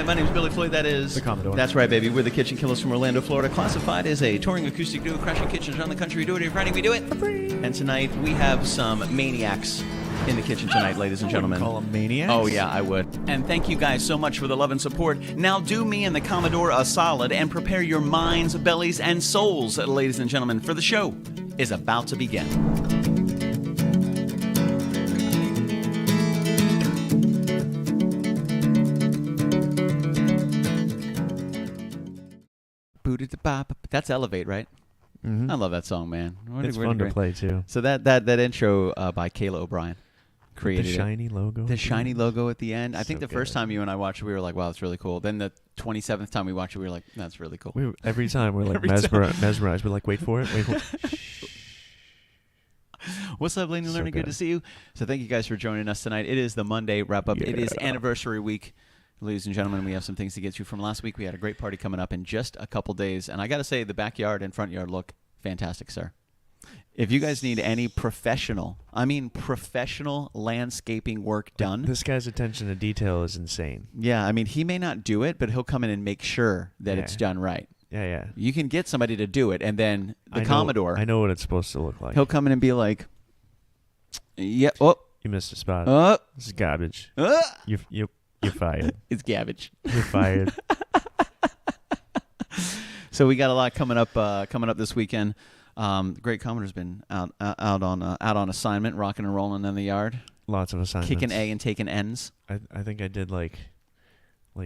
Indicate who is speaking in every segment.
Speaker 1: My name is Billy Floyd. That is
Speaker 2: the Commodore.
Speaker 1: That's right, baby. We're the Kitchen Killaz from Orlando, Florida. Classified as a touring acoustic duo, crashing kitchens around the country. We do it every Friday. We do it. And tonight we have some maniacs in the kitchen tonight, ladies and gentlemen.
Speaker 2: Call them maniacs?
Speaker 1: Oh, yeah, I would. And thank you guys so much for the love and support. Now do me and the Commodore a solid and prepare your minds, bellies, and souls, ladies and gentlemen, for the show is about to begin. That's Elevate, right?
Speaker 2: Mm-hmm.
Speaker 1: I love that song, man.
Speaker 2: It's fun to play, too.
Speaker 1: So that intro by Kayla O'Brien created
Speaker 2: the shiny logo.
Speaker 1: The shiny logo at the end. I think the
Speaker 2: good.
Speaker 1: first time you and I watched it, we were like, wow, that's really cool. Then the 27th time we watched it, we were like, that's really cool.
Speaker 2: Every time we're like mesmerized. We're like, wait for it.
Speaker 1: What's up, Lady Learner? Good to see you. So thank you guys for joining us tonight. It is the Monday wrap-up. Yeah. It is anniversary week. Ladies and gentlemen, we have some things to get you from last week. We had a great party coming up in just a couple days. And I got to say, the backyard and front yard look fantastic, sir. If you guys need any professional landscaping work done.
Speaker 2: This guy's attention to detail is insane.
Speaker 1: Yeah, I mean, he may not do it, but he'll come in and make sure that it's done right.
Speaker 2: Yeah.
Speaker 1: You can get somebody to do it, and then Commodore.
Speaker 2: I know what it's supposed to look like.
Speaker 1: He'll come in and be like, yeah, oh.
Speaker 2: You missed a spot.
Speaker 1: Oh.
Speaker 2: This is garbage. You're fired.
Speaker 1: It's garbage.
Speaker 2: You're fired.
Speaker 1: So we got a lot coming up this weekend. Great Commodore's been out on assignment, rocking and rolling in the yard.
Speaker 2: Lots of assignments.
Speaker 1: Kicking A and taking N's.
Speaker 2: I think I did like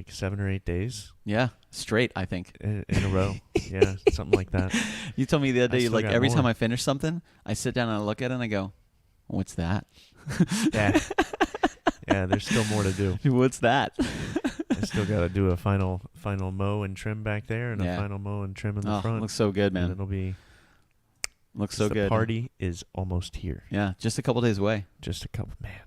Speaker 2: 7 or 8 days.
Speaker 1: Yeah, straight, I think.
Speaker 2: In a row. Yeah, something like that.
Speaker 1: You told me the other day, like every
Speaker 2: more.
Speaker 1: time I finish something, I sit down and I look at it and I go, what's that?
Speaker 2: Yeah. Yeah, there's still more to do.
Speaker 1: What's that?
Speaker 2: I still got to do a final mow and trim back there and a final mow and trim in the front.
Speaker 1: Looks so good, man.
Speaker 2: And it'll be...
Speaker 1: Looks so good.
Speaker 2: The party is almost here.
Speaker 1: Yeah, just a couple days away.
Speaker 2: Just a couple, man.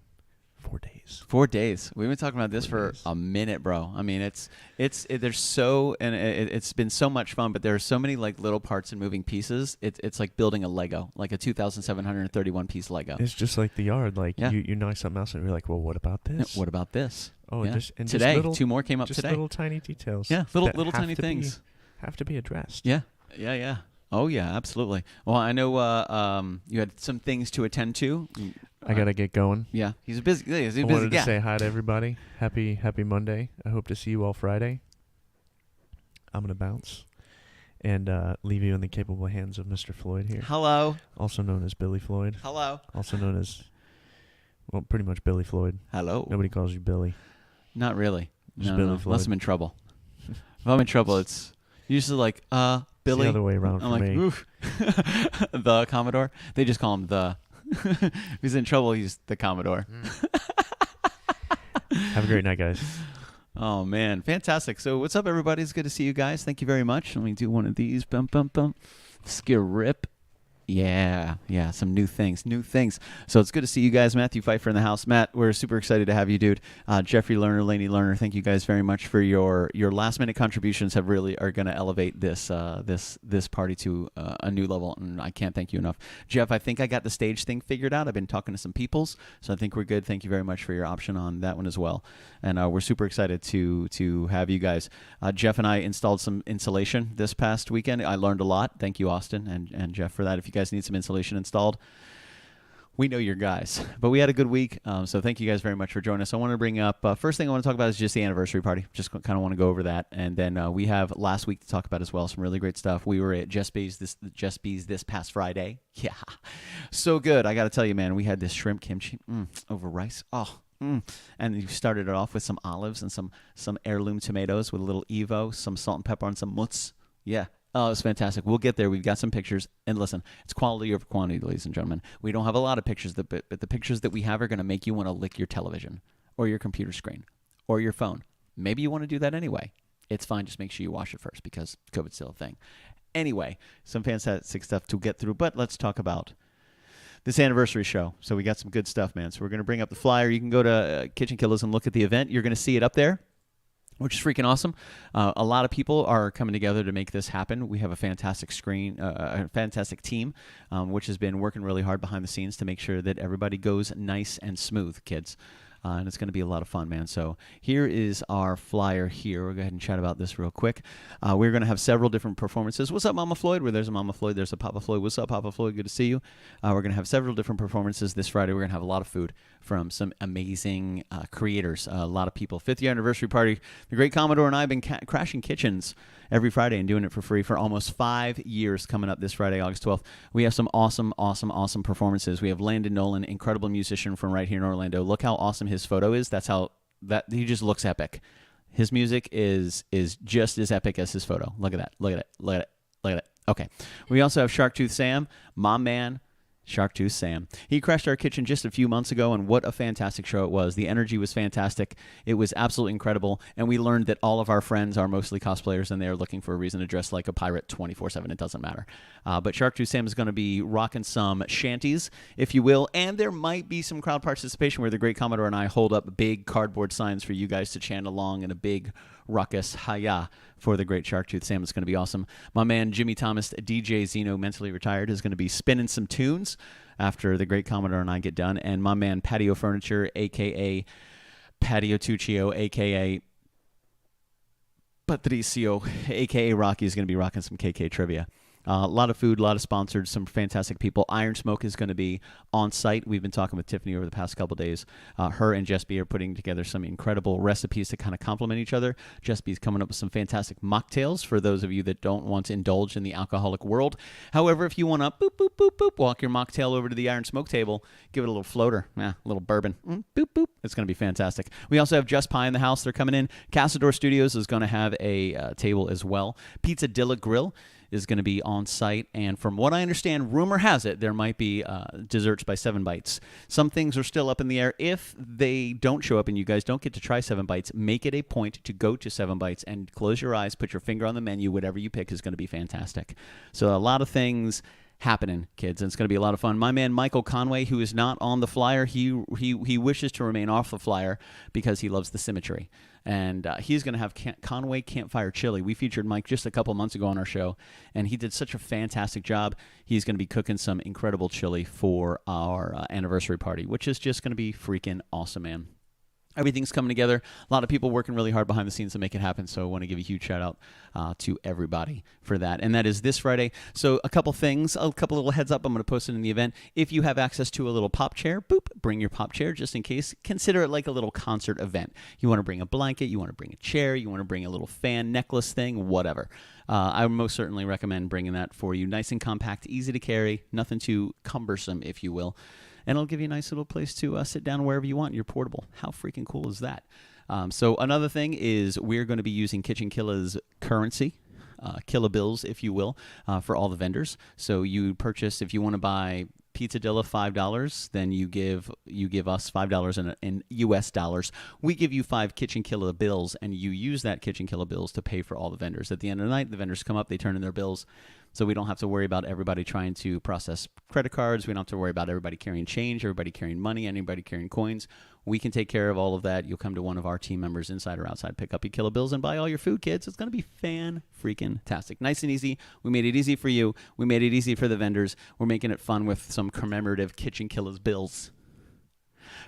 Speaker 2: 4 days.
Speaker 1: 4 days. We've been talking about this for a minute, bro. I mean, it's been so much fun, but there are so many like little parts and moving pieces. It's like building a Lego, like a 2,731 piece Lego.
Speaker 2: It's just like the yard. Like you knock something else and you're like, well, what about this?
Speaker 1: What about this?
Speaker 2: Oh,
Speaker 1: yeah.
Speaker 2: and
Speaker 1: today,
Speaker 2: just
Speaker 1: 2 more came up
Speaker 2: just
Speaker 1: today.
Speaker 2: Little tiny details.
Speaker 1: Yeah, little tiny things
Speaker 2: have to be addressed.
Speaker 1: Yeah. Oh yeah, absolutely. Well, I know you had some things to attend to.
Speaker 2: I gotta get going.
Speaker 1: Yeah, he's busy. He's busy.
Speaker 2: I wanted to say hi to everybody. Happy Monday. I hope to see you all Friday. I'm gonna bounce and leave you in the capable hands of Mr. Floyd here.
Speaker 1: Hello.
Speaker 2: Also known as Billy Floyd.
Speaker 1: Hello.
Speaker 2: Also known as, well, pretty much Billy Floyd.
Speaker 1: Hello.
Speaker 2: Nobody calls you Billy.
Speaker 1: Not really.
Speaker 2: Just Billy Floyd.
Speaker 1: Unless I'm in trouble. If I'm in trouble, it's usually like Billy.
Speaker 2: It's the other way around for me.
Speaker 1: Oof. The Commodore. They just call him the. If he's in trouble, he's the Commodore.
Speaker 2: Have a great night, guys.
Speaker 1: Oh, man. Fantastic. So what's up, everybody? It's good to see you guys. Thank you very much. Let me do one of these. Bum, bum, bum. Skirip. Yeah, some new things. So it's good to see you guys. Matthew Pfeiffer in the house. Matt, we're super excited to have you, dude. Jeffrey Lerner, Laney Lerner, thank you guys very much for your last minute contributions. Are going to elevate this party to a new level, and I can't thank you enough. Jeff, I think I got the stage thing figured out. I've been talking to some peoples, so I think we're good. Thank you very much for your option on that one as well, and we're super excited to have you guys. Jeff and I installed some insulation this past weekend. I learned a lot. Thank you, Austin and Jeff, for that. If you guys need some insulation installed, we know your guys. But we had a good week, so thank you guys very much for joining us. I want to bring up, first thing I want to talk about is just the anniversary party. Just kind of want to go over that. And then we have last week to talk about as well, some really great stuff. We were at Just Bees this past Friday. Yeah, so good. I got to tell you, man, we had this shrimp kimchi over rice. And you started it off with some olives and some heirloom tomatoes with a little Evo, some salt and pepper, and some mutz. Yeah. Oh, it's fantastic. We'll get there. We've got some pictures. And listen, it's quality over quantity, ladies and gentlemen. We don't have a lot of pictures, but the pictures that we have are going to make you want to lick your television or your computer screen or your phone. Maybe you want to do that anyway. It's fine. Just make sure you wash it first because COVID's still a thing. Anyway, some fantastic stuff to get through. But let's talk about this anniversary show. So we got some good stuff, man. So we're going to bring up the flyer. You can go to KitchenKillaz and look at the event. You're going to see it up there, which is freaking awesome. A lot of people are coming together to make this happen. We have a fantastic a fantastic team, which has been working really hard behind the scenes to make sure that everybody goes nice and smooth, kids. and it's going to be a lot of fun, man. So here is our flyer here. We'll go ahead and chat about this real quick. We're going to have several different performances. What's up, Mama Floyd? Where there's a Mama Floyd, there's a Papa Floyd. What's up, Papa Floyd? Good to see you. We're going to have several different performances this Friday. We're going to have a lot of food from some amazing creators, a lot of people. 50th anniversary party. The great Commodore and I have been crashing kitchens every Friday and doing it for free for almost 5 years coming up this Friday, August 12th. We have some awesome performances. We have Landon Nolan, incredible musician from right here in Orlando. Look how awesome his photo is. That he just looks epic. His music is just as epic as his photo. Look at that. Look at it. Look at it. Look at it. Okay. We also have Sharktooth Sam, my man. Sharktooth Sam. He crashed our kitchen just a few months ago, and what a fantastic show it was. The energy was fantastic. It was absolutely incredible, and we learned that all of our friends are mostly cosplayers, and they're looking for a reason to dress like a pirate 24/7. It doesn't matter. But Sharktooth Sam is going to be rocking some shanties, if you will, and there might be some crowd participation where the great Commodore and I hold up big cardboard signs for you guys to chant along in a big ruckus hi-ya for the great Sharktooth Sam. It's going to be awesome. My man Jimmy Thomas, DJ Zeno, mentally retired, is going to be spinning some tunes after the great Commodore and I get done. And my man Patio Furniture, a.k.a. Patio Tuccio, a.k.a. Patricio, a.k.a. Rocky, is going to be rocking some KK trivia. A lot of food, a lot of sponsors, some fantastic people. Iron Smoke is going to be on site. We've been talking with Tiffany over the past couple days. Her and Jess B are putting together some incredible recipes to kind of complement each other. Jess B is coming up with some fantastic mocktails for those of you that don't want to indulge in the alcoholic world. However, if you want to boop, boop, boop, boop, walk your mocktail over to the Iron Smoke table, give it a little floater, a little bourbon, boop, boop. It's going to be fantastic. We also have Just Pie in the house. They're coming in. Casador Studios is going to have a table as well. Pizza Dilla Grill is going to be on site, and from what I understand, rumor has it, there might be desserts by 7 Bites. Some things are still up in the air. If they don't show up and you guys don't get to try 7 Bites, make it a point to go to 7 Bites and close your eyes, put your finger on the menu. Whatever you pick is going to be fantastic. So a lot of things happening, kids, and it's going to be a lot of fun. My man Michael Conway, who is not on the flyer, he wishes to remain off the flyer because he loves the symmetry. And he's going to have Conway Campfire Chili. We featured Mike just a couple months ago on our show, and he did such a fantastic job. He's going to be cooking some incredible chili for our anniversary party, which is just going to be freaking awesome, man. Everything's coming together. A lot of people working really hard behind the scenes to make it happen, so I want to give a huge shout-out to everybody for that. And that is this Friday. So a couple things, a couple little heads up. I'm going to post it in the event. If you have access to a little pop chair, boop, bring your pop chair just in case. Consider it like a little concert event. You want to bring a blanket, you want to bring a chair, you want to bring a little fan necklace thing, whatever. I would most certainly recommend bringing that for you. Nice and compact, easy to carry, nothing too cumbersome, if you will. And it'll give you a nice little place to sit down wherever you want. You're portable. How freaking cool is that? So another thing is we're going to be using KitchenKillaz currency, kilobills, if you will, for all the vendors. So you purchase, if you want to buy Pizza Dilla $5, then you give us $5 in US dollars. We give you 5 KitchenKillaz bills, and you use that KitchenKillaz bills to pay for all the vendors. At the end of the night, the vendors come up, they turn in their bills. So we don't have to worry about everybody trying to process credit cards. We don't have to worry about everybody carrying change, everybody carrying money, anybody carrying coins. We can take care of all of that. You'll come to one of our team members, inside or outside, pick up your kilo bills and buy all your food, kids. It's going to be fan-freaking-tastic. Nice and easy. We made it easy for you. We made it easy for the vendors. We're making it fun with some commemorative KitchenKillaz bills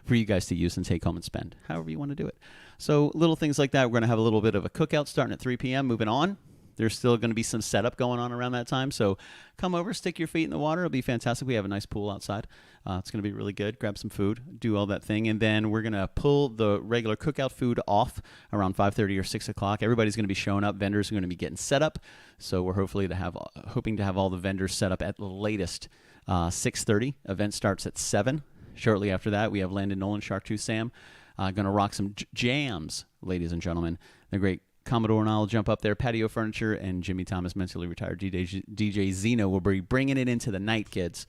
Speaker 1: for you guys to use and take home and spend, however you want to do it. So little things like that. We're going to have a little bit of a cookout starting at 3 p.m. Moving on. There's still going to be some setup going on around that time. So come over, stick your feet in the water. It'll be fantastic. We have a nice pool outside. It's going to be really good. Grab some food, do all that thing. And then we're going to pull the regular cookout food off around 5:30 or 6 o'clock. Everybody's going to be showing up. Vendors are going to be getting set up. So we're hoping to have all the vendors set up at the latest 6:30. Event starts at 7. Shortly after that, we have Landon Nolan, Sharktooth Sam, going to rock some jams, ladies and gentlemen. The great Commodore and I will jump up there. Patio Furniture and Jimmy Thomas, mentally retired DJ Zeno, will be bringing it into the night, kids.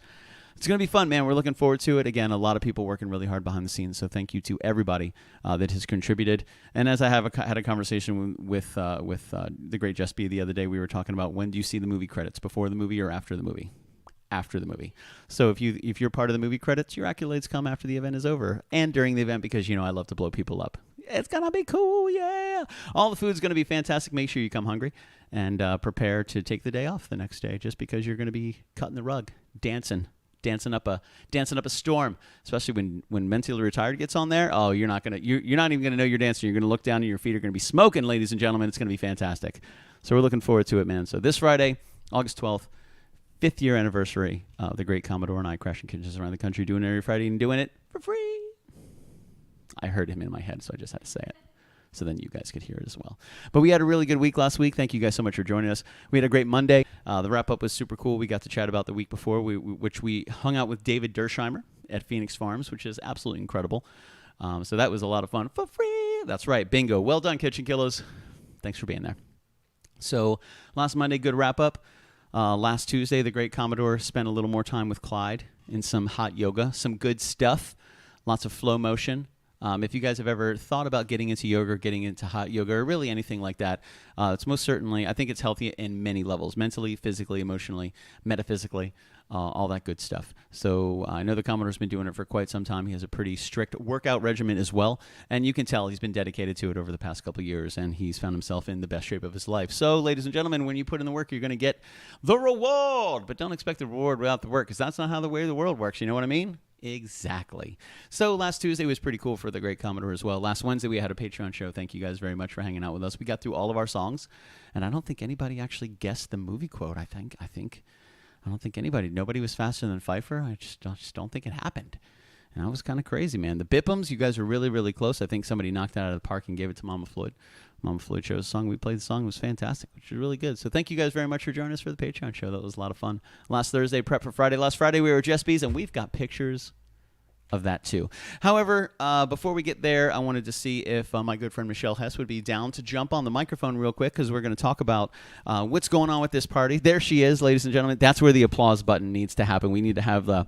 Speaker 1: It's going to be fun, man. We're looking forward to it. Again, a lot of people working really hard behind the scenes, so thank you to everybody that has contributed. And as I had a conversation with the great Jess B the other day, we were talking about, when do you see the movie credits, before the movie or after the movie? After the movie. So if you're part of the movie credits, your accolades come after the event is over and during the event, because I love to blow people up. It's gonna be cool, yeah. All the food's gonna be fantastic. Make sure you come hungry and prepare to take the day off the next day, just because you're gonna be cutting the rug, dancing dancing up a storm, especially when mentally retired gets on there. Oh, you're not even gonna know you're dancing. You're gonna look down and your feet are gonna be smoking, ladies and gentlemen. It's gonna be fantastic. So we're looking forward to it, man. So this Friday, August 12th, 5th year anniversary of the great Commodore and I crashing kitchens around the country, doing it every Friday and doing it for free. I heard him in my head, so I just had to say it. So then you guys could hear it as well. But we had a really good week last week. Thank you guys so much for joining us. We had a great Monday. The wrap-up was super cool. We got to chat about the week before, which we hung out with David Dersheimer at Phoenix Farms, which is absolutely incredible. So that was a lot of fun for free. That's right. Bingo. Well done, KitchenKillaz. Thanks for being there. So last Monday, good wrap-up. Last Tuesday, the great Commodore spent a little more time with Clyde in some hot yoga, some good stuff, lots of flow motion. If you guys have ever thought about getting into yoga, getting into hot yoga, or really anything like that, it's most certainly, I think it's healthy in many levels, mentally, physically, emotionally, metaphysically, all that good stuff. So I know the Commodore's been doing it for quite some time. He has a pretty strict workout regimen as well, and you can tell he's been dedicated to it over the past couple of years, and he's found himself in the best shape of his life. So, ladies and gentlemen, when you put in the work, you're going to get the reward, but don't expect the reward without the work, because that's not how the way the world works. You know what I mean? Exactly. So last Tuesday was pretty cool for the great Commodore as well. Last Wednesday we had a Patreon show. Thank you guys very much for hanging out with us. We got through all of our songs, and I don't think anybody actually guessed the movie quote. I don't think anybody. Nobody was faster than Pfeiffer. I just don't think it happened. And that was kind of crazy, man. The Bippums, you guys were really, really close. I think somebody knocked it out of the park and gave it to Mama Floyd. Mama Floyd chose a song. We played the song. It was fantastic, which was really good. So thank you guys very much for joining us for the Patreon show. That was a lot of fun. Last Thursday, prep for Friday. Last Friday, we were at Jess B's, and we've got pictures of that too. However, before we get there, I wanted to see if my good friend Michelle Hess would be down to jump on the microphone real quick, because we're going to talk about what's going on with this party. There she is, ladies and gentlemen. That's where the applause button needs to happen. We need to have the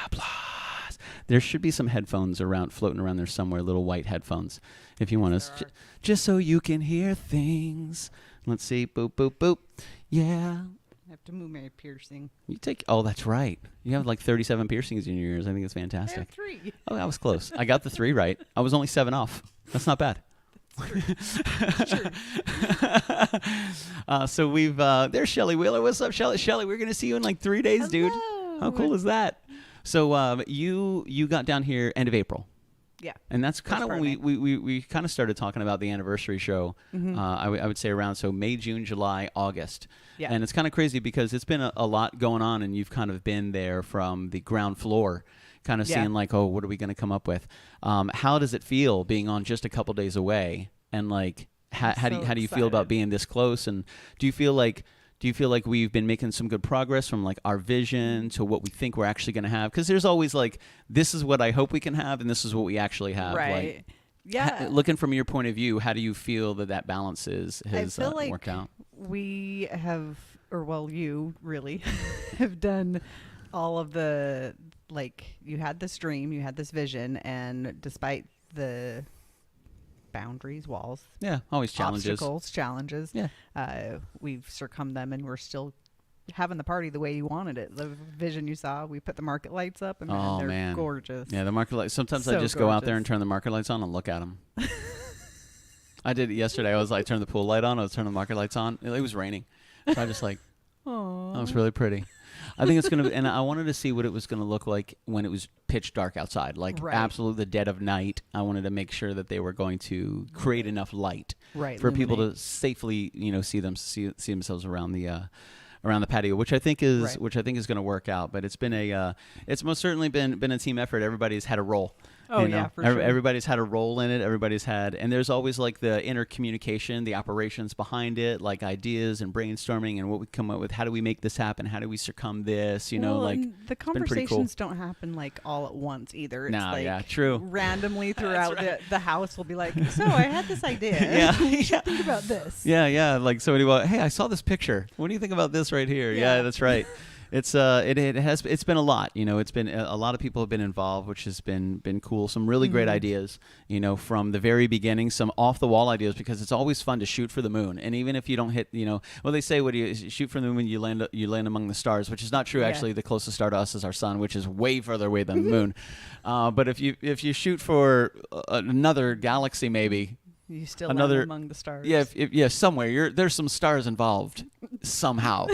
Speaker 1: applause. There should be some headphones floating around there somewhere, little white headphones, if you want us, just so you can hear things. Let's see. Boop, boop, boop. Yeah.
Speaker 3: I have to move my piercing.
Speaker 1: Oh, that's right. You have like 37 piercings in your ears. I think it's fantastic.
Speaker 3: I have 3.
Speaker 1: Oh, that was close. I got the 3 right. I was only 7 off. That's not bad.
Speaker 3: That's true.
Speaker 1: So there's Shelly Wheeler. What's up, Shelly? Shelly, we're going to see you in like 3 days, dude. How cool is that? So you got down here end of April.
Speaker 3: Yeah.
Speaker 1: And that's kind of when we kind of started talking about the anniversary show. Mm-hmm. I would say around May, June, July, August. Yeah. And it's kind of crazy because it's been a lot going on, and you've kind of been there from the ground floor, kind of seeing like, oh, what are we going to come up with? How does it feel being on just a couple days away? And like, how do you feel about being this close? And do you feel like we've been making some good progress from like our vision to what we think we're actually going to have? Because there's always like, this is what I hope we can have, and this is what we actually have.
Speaker 3: Right.
Speaker 1: Like,
Speaker 3: yeah.
Speaker 1: Looking from your point of view, how do you feel that balance has
Speaker 3: like
Speaker 1: worked out?
Speaker 3: We have, you really have done all of the, like, you had this dream, you had this vision, and despite the boundaries, walls,
Speaker 1: always challenges,
Speaker 3: obstacles, challenges, we've succumbed them, and we're still having the party the way you wanted it. The vision you saw, we put the market lights up, and they're gorgeous.
Speaker 1: Yeah, the market lights. Sometimes I just go out there and turn the market lights on and look at them. I did it yesterday. I turned the pool light on. I was turning the market lights on. It was raining, so I just like,
Speaker 3: aww,
Speaker 1: that was really pretty. I think it's gonna, and I wanted to see what it was gonna look like when it was pitch dark outside, like absolute the dead of night. I wanted to make sure that they were going to create enough light for people to safely, see themselves around the patio, which I think is going to work out. But it's been it's most certainly been a team effort. Everybody's had a role.
Speaker 3: Oh, yeah, for sure.
Speaker 1: Everybody's had a role in it. And there's always like the inner communication, the operations behind it, like ideas and brainstorming and what we come up with. How do we make this happen? How do we succumb this?
Speaker 3: And the conversations don't happen like all at once either. It's
Speaker 1: true.
Speaker 3: Randomly throughout the house, we'll be like, so I had this idea. Think about this.
Speaker 1: Yeah. Like somebody will, hey, I saw this picture. What do you think about this right here? Yeah, that's right. It's it's been a lot, it's been a lot of people have been involved, which has been cool. Some really great ideas, from the very beginning, some off the wall ideas, because it's always fun to shoot for the moon. And even if you don't hit, they say, what do you shoot for the moon, you land among the stars, which is not true. Actually, the closest star to us is our sun, which is way further away than the moon. But if you shoot for another galaxy, maybe
Speaker 3: you still land among the stars.
Speaker 1: Yeah, somewhere there's some stars involved somehow.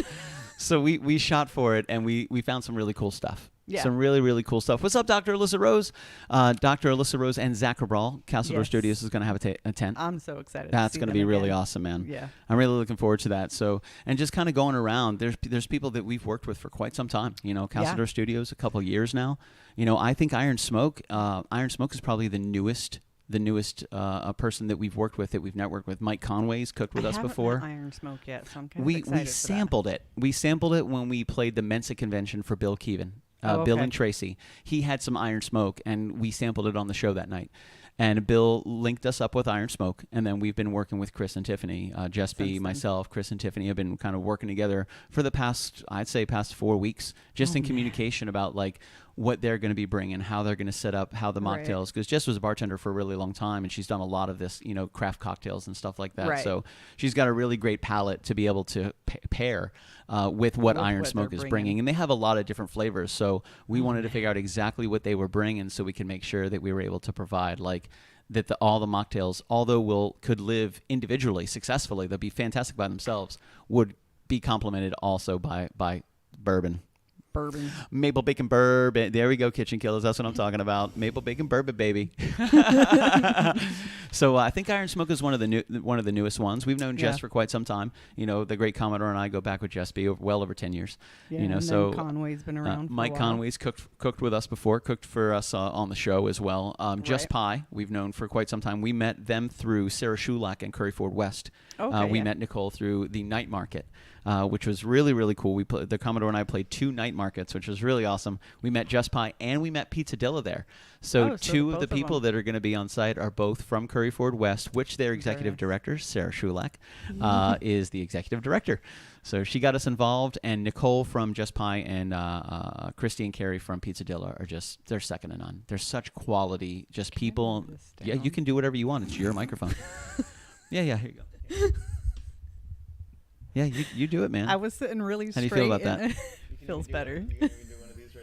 Speaker 1: So we shot for it, and we found some really cool stuff.
Speaker 3: Yeah.
Speaker 1: Some really, really cool stuff. What's up, Dr. Alyssa Rose? Dr. Alyssa Rose and Zach Cabral, Castle Door
Speaker 3: Yes.
Speaker 1: Studios, is going to have a tent.
Speaker 3: I'm so excited.
Speaker 1: That's
Speaker 3: going to
Speaker 1: be really awesome, man.
Speaker 3: Yeah.
Speaker 1: I'm really looking forward to that. So, and just kind of going around, there's people that we've worked with for quite some time. You know, Castle Door Studios, a couple years now. You know, I think Iron Smoke is probably the newest person that we've worked with, that we've networked with. Mike Conway's cooked with us before.
Speaker 3: Met Iron Smoke yet, so I'm kind of
Speaker 1: We
Speaker 3: excited
Speaker 1: sampled it. We sampled it when we played the Mensa convention for Bill Keevan. Bill and Tracy. He had some Iron Smoke, and we sampled it on the show that night. And Bill linked us up with Iron Smoke, and then we've been working with Chris and Tiffany. Jessby, myself, Chris and Tiffany have been kind of working together for the past 4 weeks, just in communication about like what they're going to be bringing, how they're going to set up, how the mocktails. Because Jess was a bartender for a really long time, and she's done a lot of this, you know, craft cocktails and stuff like that.
Speaker 3: Right.
Speaker 1: So she's got a really great palate to be able to pair with what Iron Smoke is bringing. And they have a lot of different flavors. So we wanted to figure out exactly what they were bringing, so we can make sure that we were able to provide like that all the mocktails, although could live individually successfully, they'll be fantastic by themselves, would be complemented also by bourbon. Maple bacon bourbon. There we go, KitchenKillaz. That's what I'm talking about. Maple bacon bourbon, baby. So I think Iron Smoke is one of the newest ones. We've known Jess for quite some time. You know, the great Commodore and I go back with Jessby well over 10 years.
Speaker 3: Yeah,
Speaker 1: you know,
Speaker 3: and
Speaker 1: so
Speaker 3: Conway's been around.
Speaker 1: Mike Conway's cooked with us before. Cooked for us on the show as well. Just Pie, we've known for quite some time. We met them through Sarah Shulak and Curry Ford West. We met Nicole through the night market. Which was really, really cool. The Commodore and I played 2 night markets, which was really awesome. We met Just Pie, and we met Pizzadilla there. So two of the people that are going to be on site are both from Curry Ford West, which their executive director, Sarah Shulak, is the executive director. So she got us involved, and Nicole from Just Pie and Christy and Carrie from Pizzadilla they're second to none. They're such quality, just people. Yeah, you can do whatever you want. It's your microphone. Yeah, here you go. Yeah, you do it, man.
Speaker 3: I was sitting really straight.
Speaker 1: How do you feel about that?
Speaker 3: Feels better.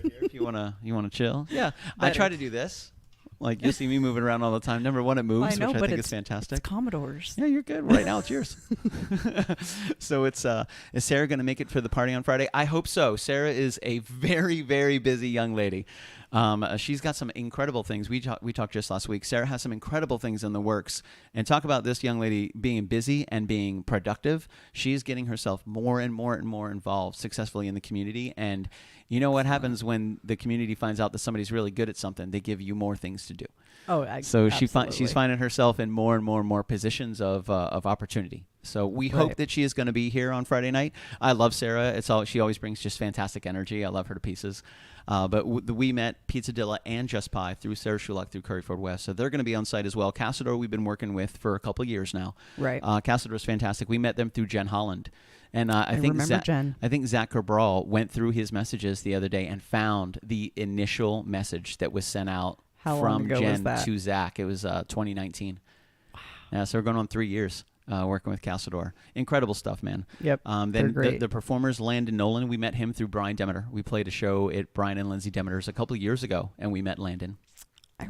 Speaker 1: If you wanna chill. Yeah, I try to do this. Like, you'll see me moving around all the time. Number one, it moves, which I think is fantastic.
Speaker 3: It's Commodores.
Speaker 1: Yeah, you're good. Right now, it's yours. So is Sarah going to make it for the party on Friday? I hope so. Sarah is a very, very busy young lady. She's got some incredible things. We talked just last week. Sarah has some incredible things in the works. And talk about this young lady being busy and being productive. She's getting herself more and more and more involved successfully in the community. And you know what happens when the community finds out that somebody's really good at something? They give you more things to do. So she's finding herself in more and more and more positions of opportunity. So we hope that she is going to be here on Friday night. I love Sarah. She always brings just fantastic energy. I love her to pieces. But we met Pizzadilla and Just Pie through Sarah Shulak through Curry Ford West. So they're going to be on site as well. Cassador we've been working with for a couple of years now.
Speaker 3: Right.
Speaker 1: Cassador is fantastic. We met them through Jen Holland. And I think
Speaker 3: Jen.
Speaker 1: I think Zach Cabral went through his messages the other day and found the initial message that was sent out from Jen to Zach. It was 2019. Wow. Yeah, so we're going on 3 years working with Cassador. Incredible stuff, man.
Speaker 3: Yep.
Speaker 1: Then the performers, Landon Nolan, we met him through Brian Demeter. We played a show at Brian and Lindsay Demeter's a couple of years ago, and we met Landon.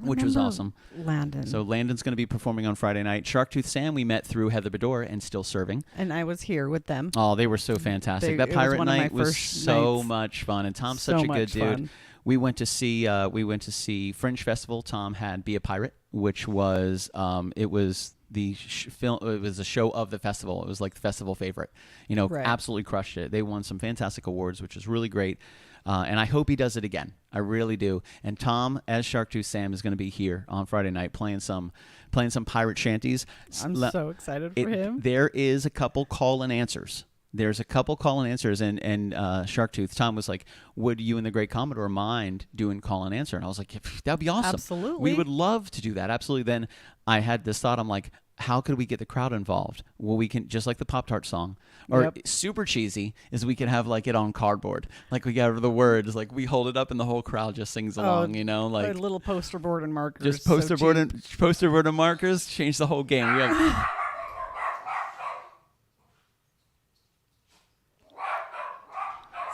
Speaker 1: Which was awesome.
Speaker 3: Landon.
Speaker 1: So Landon's going to be performing on Friday night. Sharktooth Sam we met through Heather Bedore and still serving.
Speaker 3: And I was here with them.
Speaker 1: Oh, they were so fantastic. That pirate night was so much fun, and Tom's such a good dude. We went to see Fringe Festival. Tom had Be a Pirate, which was it was the film. It was a show of the festival. It was like the festival favorite. You know, absolutely crushed it. They won some fantastic awards, which is really great. And I hope he does it again. I really do. And Tom, as Sharktooth Sam, is going to be here on Friday night playing some pirate shanties.
Speaker 3: I'm so excited for him.
Speaker 1: There is a couple call and answers. There's a couple call and answers, and Sharktooth Tom was like, "Would you and the Great Commodore mind doing call and answer?" And I was like, "That'd be awesome.
Speaker 3: Absolutely,
Speaker 1: we would love to do that. Absolutely." Then I had this thought. I'm like, how could we get the crowd involved? Well, we can, just like the Pop-Tart song, or super cheesy is we can have like it on cardboard, like we got the words, like we hold it up and the whole crowd just sings along, you know, like
Speaker 3: a little poster board and markers.
Speaker 1: Just poster board and markers change the whole game. We have.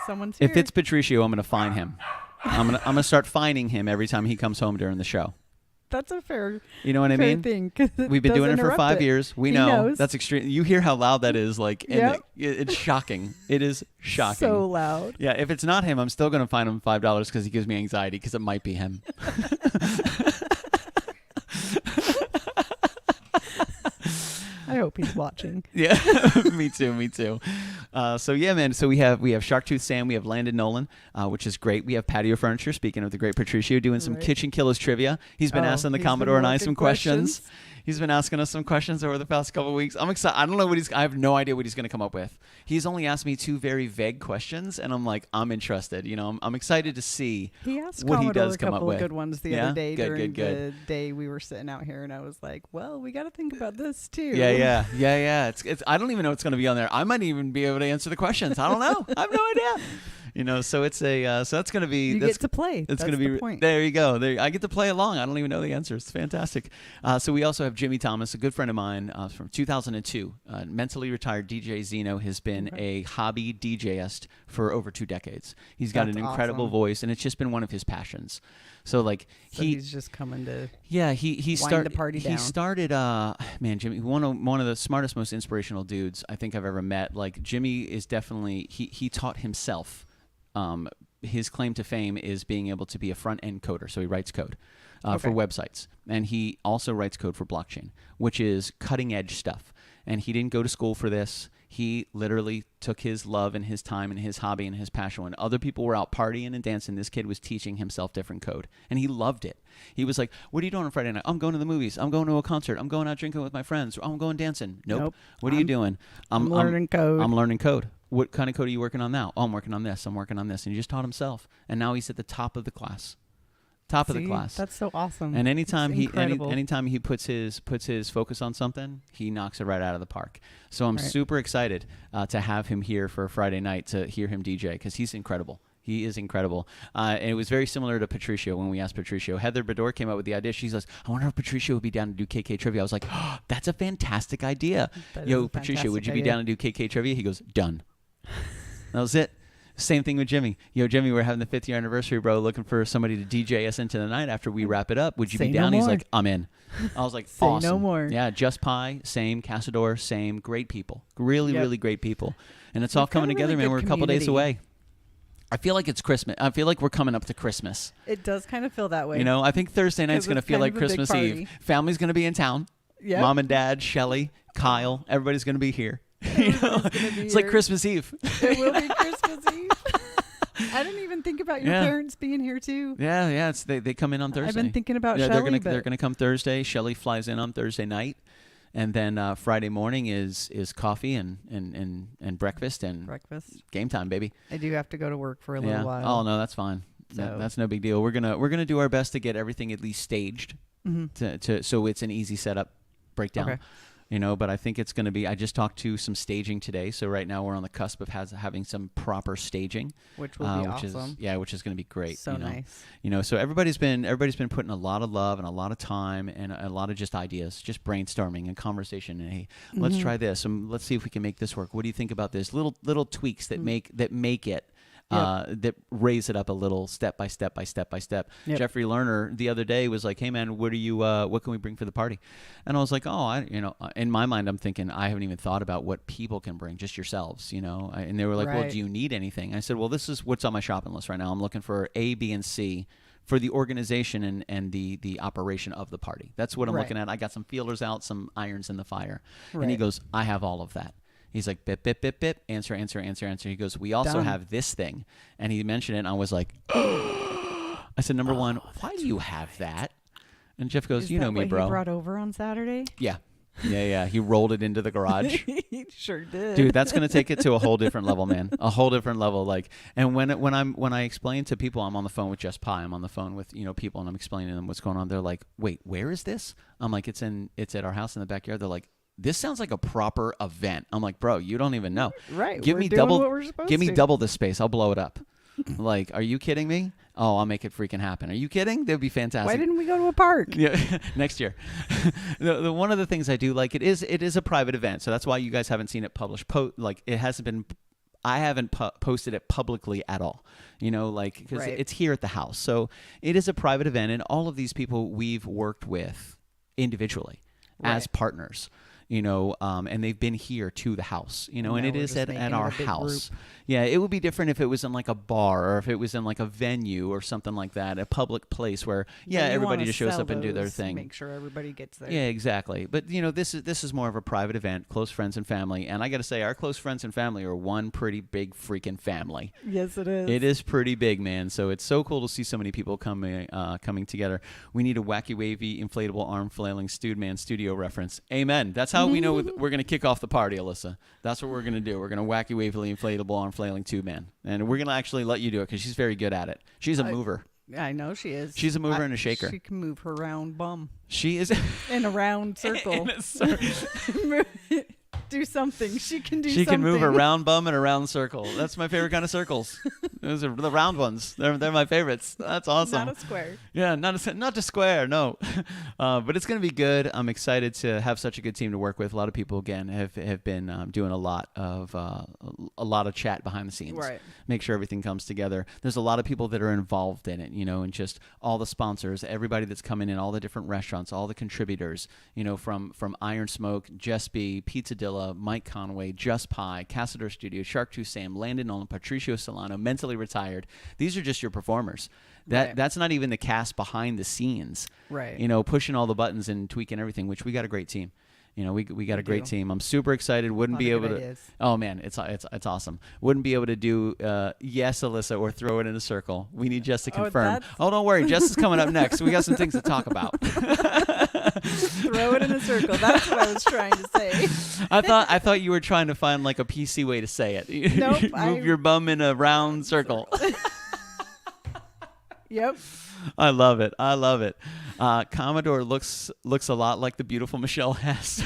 Speaker 3: Someone's here.
Speaker 1: If it's Patricio, I'm going to fine him. I'm gonna start fining him every time he comes home during the show.
Speaker 3: That's a fair.
Speaker 1: You know what I
Speaker 3: fair
Speaker 1: mean?
Speaker 3: thing, 'cause it
Speaker 1: We've been
Speaker 3: does
Speaker 1: doing it for
Speaker 3: interrupt
Speaker 1: 5
Speaker 3: it.
Speaker 1: years. We
Speaker 3: He
Speaker 1: know
Speaker 3: knows.
Speaker 1: that's extreme. You hear how loud that is, like, and
Speaker 3: Yep.
Speaker 1: it's shocking. It is shocking.
Speaker 3: So loud.
Speaker 1: Yeah, if it's not him, I'm still going to fine him $5 because he gives me anxiety because it might be him.
Speaker 3: I hope he's watching.
Speaker 1: Yeah, me too. So yeah, man. So we have Sharktooth Sam, we have Landon Nolan, which is great. We have Patio Furniture. Speaking of the great Patricio, doing some
Speaker 3: Right.
Speaker 1: KitchenKillaz trivia. He's been asking the
Speaker 3: he's been
Speaker 1: Commodore and I
Speaker 3: working
Speaker 1: some questions. He's been asking us some questions over the past couple of weeks. I'm excited. I don't know I have no idea what he's going to come up with. He's only asked me 2 very vague questions, and I'm like, I'm interested. You know, I'm excited to see
Speaker 3: He asked
Speaker 1: what he
Speaker 3: Commodore
Speaker 1: does
Speaker 3: a
Speaker 1: come up
Speaker 3: couple
Speaker 1: with.
Speaker 3: of good ones the
Speaker 1: Yeah?
Speaker 3: other day
Speaker 1: Good,
Speaker 3: during
Speaker 1: good.
Speaker 3: the day we were sitting out here, and I was like, "Well, we got to think about this too."
Speaker 1: Yeah. It's. I don't even know what's going to be on there. I might even be able to answer the questions. I don't know. I have no idea. You know, so it's a. So that's going to be.
Speaker 3: You
Speaker 1: that's
Speaker 3: get to play.
Speaker 1: It's
Speaker 3: That's
Speaker 1: going to be
Speaker 3: the point.
Speaker 1: there. You go. There, I get to play along. I don't even know the answers. It's fantastic. So we also have Jimmy Thomas, a good friend of mine from 2002, mentally retired DJ Zeno. Has been a hobby DJist for over 2 decades. He's got
Speaker 3: That's
Speaker 1: an incredible
Speaker 3: awesome.
Speaker 1: voice, and it's just been one of his passions. So like
Speaker 3: So he's just coming to.
Speaker 1: yeah, he
Speaker 3: wind
Speaker 1: started.
Speaker 3: the party
Speaker 1: He
Speaker 3: down.
Speaker 1: started. Man, Jimmy, one of the smartest, most inspirational dudes I think I've ever met. Like Jimmy is definitely he taught himself. His claim to fame is being able to be a front end coder. So he writes code for
Speaker 3: Okay.
Speaker 1: websites, and he also writes code for blockchain, which is cutting edge stuff. And he didn't go to school for this. He literally took his love and his time and his hobby and his passion. When other people were out partying and dancing, this kid was teaching himself different code. And he loved it. He was like, what are you doing on Friday night? I'm going to the movies. I'm going to a concert. I'm going out drinking with my friends. I'm going dancing. Nope. What are you doing?
Speaker 3: I'm learning code.
Speaker 1: I'm learning code. What kind of code are you working on now? Oh, I'm working on this. I'm working on this. And he just taught himself. And now he's at the top of the class. Top of the
Speaker 3: See?
Speaker 1: class.
Speaker 3: That's so awesome.
Speaker 1: And anytime
Speaker 3: It's incredible.
Speaker 1: anytime he puts his focus on something, he knocks it right out of the park. So I'm
Speaker 3: Right.
Speaker 1: super excited to have him here for a Friday night to hear him DJ because he's incredible. He is incredible. And it was very similar to Patricio when we asked Patricio. Heather Bador came up with the idea. She says, I wonder if Patricio would be down to do KK Trivia. I was like, oh, that's a fantastic idea.
Speaker 3: That is
Speaker 1: Yo,
Speaker 3: a
Speaker 1: Patricio, would you
Speaker 3: fantastic
Speaker 1: be
Speaker 3: idea.
Speaker 1: down to do KK Trivia? He goes, done. That was it. Same thing with Jimmy. Yo, Jimmy, we're having the 5th year anniversary, bro. Looking for somebody to DJ us into the night after we wrap it up. Would you
Speaker 3: Say
Speaker 1: be
Speaker 3: no
Speaker 1: down? He's
Speaker 3: more.
Speaker 1: like, I'm in. I was like,
Speaker 3: Say no
Speaker 1: awesome.
Speaker 3: more.
Speaker 1: Yeah, Just Pie, same. Casador, same. Great people. Really,
Speaker 3: Yep.
Speaker 1: really great people. And it's all
Speaker 3: We've got
Speaker 1: coming
Speaker 3: a
Speaker 1: together,
Speaker 3: really
Speaker 1: man.
Speaker 3: good
Speaker 1: We're a couple days
Speaker 3: community.
Speaker 1: away. I feel like it's Christmas. I feel like we're coming up to Christmas.
Speaker 3: It does kind of feel that way.
Speaker 1: You know, I think Thursday night's
Speaker 3: 'Cause
Speaker 1: going to
Speaker 3: it's
Speaker 1: feel
Speaker 3: kind
Speaker 1: like
Speaker 3: of a big
Speaker 1: Christmas
Speaker 3: party.
Speaker 1: Eve. Family's going to be in town.
Speaker 3: Yep.
Speaker 1: Mom and Dad, Shelly, Kyle, everybody's going to be here. You know?
Speaker 3: Everybody's gonna be
Speaker 1: It's like
Speaker 3: here.
Speaker 1: Christmas Eve.
Speaker 3: It will be Christmas Eve. I didn't even think about your
Speaker 1: Yeah.
Speaker 3: parents being here too.
Speaker 1: Yeah. It's they come in on Thursday.
Speaker 3: I've been thinking about
Speaker 1: Yeah,
Speaker 3: Shelly,
Speaker 1: they're gonna come Thursday. Shelly flies in on Thursday night, and then Friday morning is coffee and breakfast and
Speaker 3: breakfast.
Speaker 1: game time, baby.
Speaker 3: I do have to go to work for a
Speaker 1: Yeah.
Speaker 3: little while.
Speaker 1: Oh no, that's fine.
Speaker 3: So-
Speaker 1: That's no big deal. We're gonna do our best to get everything at least staged to so it's an easy setup breakdown.
Speaker 3: Okay.
Speaker 1: You know, but I think it's going to be. I just talked to some staging today, so right now we're on the cusp of having some proper staging,
Speaker 3: Which will be
Speaker 1: which
Speaker 3: awesome.
Speaker 1: which is going to be great.
Speaker 3: So
Speaker 1: you know?
Speaker 3: nice.
Speaker 1: You know, so everybody's been putting a lot of love and a lot of time and a lot of just ideas, just brainstorming and conversation. And hey, let's try this and let's see if we can make this work. What do you think about this? Little tweaks that make it. That raise it up a little step by step by step by step.
Speaker 3: Yep.
Speaker 1: Jeffrey Lerner the other day was like, "Hey man, what can we bring for the party?" And I was like, "Oh, in my mind, I'm thinking I haven't even thought about what people can bring, just yourselves, you know." And they were like, "Well,
Speaker 3: Right.
Speaker 1: do you need anything?" I said, "Well, this is what's on my shopping list right now. I'm looking for A, B, and C." For the organization and the operation of the party. That's what I'm
Speaker 3: Right.
Speaker 1: looking at. I got some feelers out, some irons in the fire. And he
Speaker 3: Right.
Speaker 1: goes, I have all of that. He's like, bip, bip, bip, bip, answer. He goes, we also
Speaker 3: Done.
Speaker 1: have this thing. And he mentioned it, and I was like, I said, number one, why do you have that? And Jeff goes,
Speaker 3: Is
Speaker 1: you
Speaker 3: that
Speaker 1: know me,
Speaker 3: what
Speaker 1: bro.
Speaker 3: He brought over on Saturday.
Speaker 1: Yeah. He rolled it into the garage.
Speaker 3: He sure did.
Speaker 1: Dude, that's gonna take it to a whole different level, man. A whole different level. Like, and when I explain to people, I'm on the phone with Just Pie. I'm on the phone with people, and I'm explaining to them what's going on. They're like, "Wait, where is this?" I'm like, "It's at our house in the backyard." They're like, "This sounds like a proper event." I'm like, "Bro, you don't even know.
Speaker 3: Right.
Speaker 1: Give
Speaker 3: we're
Speaker 1: me
Speaker 3: doing
Speaker 1: double.
Speaker 3: what we're supposed
Speaker 1: Give me
Speaker 3: to.
Speaker 1: double the space. I'll blow it up." Like, are you kidding me? Oh, I'll make it freaking happen. Are you kidding? That'd be fantastic.
Speaker 3: Why didn't we go to a park?
Speaker 1: Yeah, next year. the one of the things I do like it is a private event, so that's why you guys haven't seen it published. Like it hasn't been posted it publicly at all, like, because
Speaker 3: Right.
Speaker 1: it's here at the house. So it is a private event, and all of these people we've worked with individually as
Speaker 3: Right.
Speaker 1: partners. And they've been here to the house, and
Speaker 3: Now
Speaker 1: it
Speaker 3: we're
Speaker 1: is
Speaker 3: just
Speaker 1: at
Speaker 3: making
Speaker 1: our
Speaker 3: it a big
Speaker 1: house. Yeah, it would be different if it was in like a bar or if it was in like a venue or something like that, a public place where,
Speaker 3: Then you
Speaker 1: everybody
Speaker 3: wanna
Speaker 1: just shows
Speaker 3: sell
Speaker 1: up and do their
Speaker 3: those,
Speaker 1: thing.
Speaker 3: Make sure everybody gets there.
Speaker 1: Yeah, exactly. But this is more of a private event, close friends and family. And I got to say, our close friends and family are one pretty big freaking family.
Speaker 3: Yes, it is.
Speaker 1: It is pretty big, man. So it's so cool to see so many people coming together. We need a wacky, wavy, inflatable, arm flailing, stewed man studio reference. Amen. That's how we know we're going to kick off the party, Alyssa. That's what we're going to do. We're going to wacky, wavy, inflatable, arm flailing, tube man, and we're going to actually let you do it because she's very good at it. She's a mover.
Speaker 3: I know she is.
Speaker 1: She's a mover and a shaker.
Speaker 3: She can move her round bum
Speaker 1: She is
Speaker 3: in a round circle. Do something. She can do
Speaker 1: She
Speaker 3: something.
Speaker 1: can move a round bum in a round circle. That's my favorite kind of circles. Those are the round ones. They're my favorites. That's awesome.
Speaker 3: Not a square.
Speaker 1: Yeah, not to square, no. But it's going to be good. I'm excited to have such a good team to work with. A lot of people, again, have been doing a lot of chat behind the scenes.
Speaker 3: Right.
Speaker 1: Make sure everything comes together. There's a lot of people that are involved in it, and just all the sponsors, everybody that's coming in, all the different restaurants, all the contributors, from Iron Smoke, Just B, Pizzadilla, Mike Conway, Just Pie, Cassador Studio, Shark Tooth Sam, Landon Nolan, Patricio Solano, Mentally Retired. These are just your performers.
Speaker 3: Right.
Speaker 1: That's not even the cast behind the scenes.
Speaker 3: Right.
Speaker 1: Pushing all the buttons and tweaking everything, which we got a great team. We got a great
Speaker 3: do.
Speaker 1: team. I'm super excited. Wouldn't be
Speaker 3: Lot of
Speaker 1: able
Speaker 3: good
Speaker 1: to.
Speaker 3: ideas.
Speaker 1: Oh man, it's awesome. Wouldn't be able to do yes, Alyssa, or throw it in a circle. We need Jess to confirm.
Speaker 3: that's-
Speaker 1: Oh, don't worry, Jess is coming up next. We got some things to talk about.
Speaker 3: Throw it in a circle. That's what I was trying to say.
Speaker 1: I thought you were trying to find like a PC way to say it.
Speaker 3: Nope,
Speaker 1: Move your bum in a round circle.
Speaker 3: Yep.
Speaker 1: I love it. Commodore looks a lot like the beautiful Michelle Hess.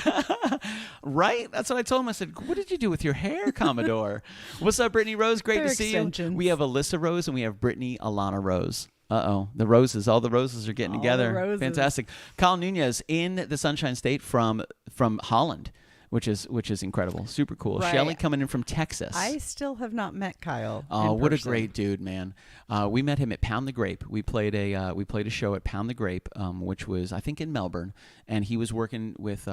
Speaker 1: Right? That's what I told him. I said, what did you do with your hair, Commodore? What's up, Brittany Rose? Great
Speaker 3: They're
Speaker 1: to see
Speaker 3: extensions.
Speaker 1: you. We have Alyssa Rose and we have Brittany Alana Rose. Uh-oh. The roses. All the roses are getting
Speaker 3: All
Speaker 1: together.
Speaker 3: the roses.
Speaker 1: Fantastic. Kyle Nunez in the Sunshine State from Holland, which is incredible. Super cool.
Speaker 3: Right.
Speaker 1: Shelly coming in from Texas.
Speaker 3: I still have not met Kyle.
Speaker 1: Oh,
Speaker 3: in
Speaker 1: what a
Speaker 3: person.
Speaker 1: great dude, man! We met him at Pound the Grape. We played a show at Pound the Grape, which was I think in Melbourne, and he was working with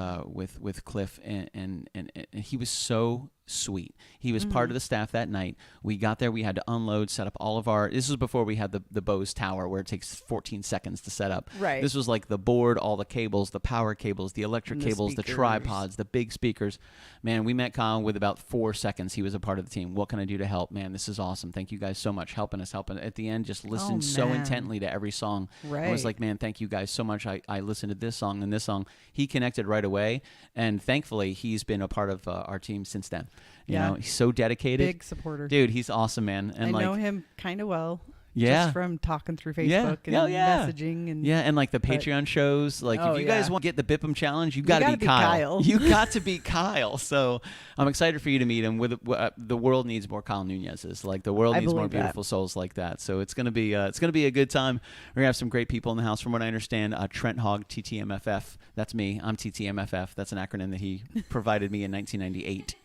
Speaker 1: Cliff, and he was so sweet. He was part of the staff that night. We got there. We had to unload, set up all of our. This was before we had the Bose Tower, where it takes 14 seconds to set up.
Speaker 3: Right.
Speaker 1: This was like the board, all the cables, the power cables, the electric
Speaker 3: And the
Speaker 1: cables, the
Speaker 3: speakers.
Speaker 1: tripods, the big speakers. Man, we met Kyle with about 4 seconds. He was a part of the team. What can I do to help? Man, this is awesome. Thank you guys so much helping us. At the end, just listened so
Speaker 3: man.
Speaker 1: intently to every song. I was
Speaker 3: Right.
Speaker 1: like, man, thank you guys so much. I listened to this song and this song. He connected right away, and thankfully, he's been a part of our team since then. You
Speaker 3: Yeah.
Speaker 1: know, he's so dedicated.
Speaker 3: Big supporter.
Speaker 1: Dude, he's awesome, man. And
Speaker 3: I
Speaker 1: like,
Speaker 3: know him kind of well.
Speaker 1: Yeah.
Speaker 3: Just from talking through Facebook
Speaker 1: Yeah.
Speaker 3: and
Speaker 1: Hell yeah.
Speaker 3: messaging and
Speaker 1: yeah, and like the
Speaker 3: but-
Speaker 1: Patreon shows, like
Speaker 3: Oh,
Speaker 1: if you guys
Speaker 3: yeah.
Speaker 1: want to get the Bip'em challenge, you got to
Speaker 3: gotta
Speaker 1: be
Speaker 3: be
Speaker 1: Kyle.
Speaker 3: Kyle.
Speaker 1: You got to be Kyle. So I'm excited for you to meet him. The world needs more Kyle Nunez's. Like the world
Speaker 3: I
Speaker 1: needs more
Speaker 3: believe that.
Speaker 1: beautiful souls like that. So it's gonna be a good time. We're gonna have some great people in the house. From what I understand, Trent Hogg, TTMFF. That's me. I'm TTMFF. That's an acronym that he provided me in 1998.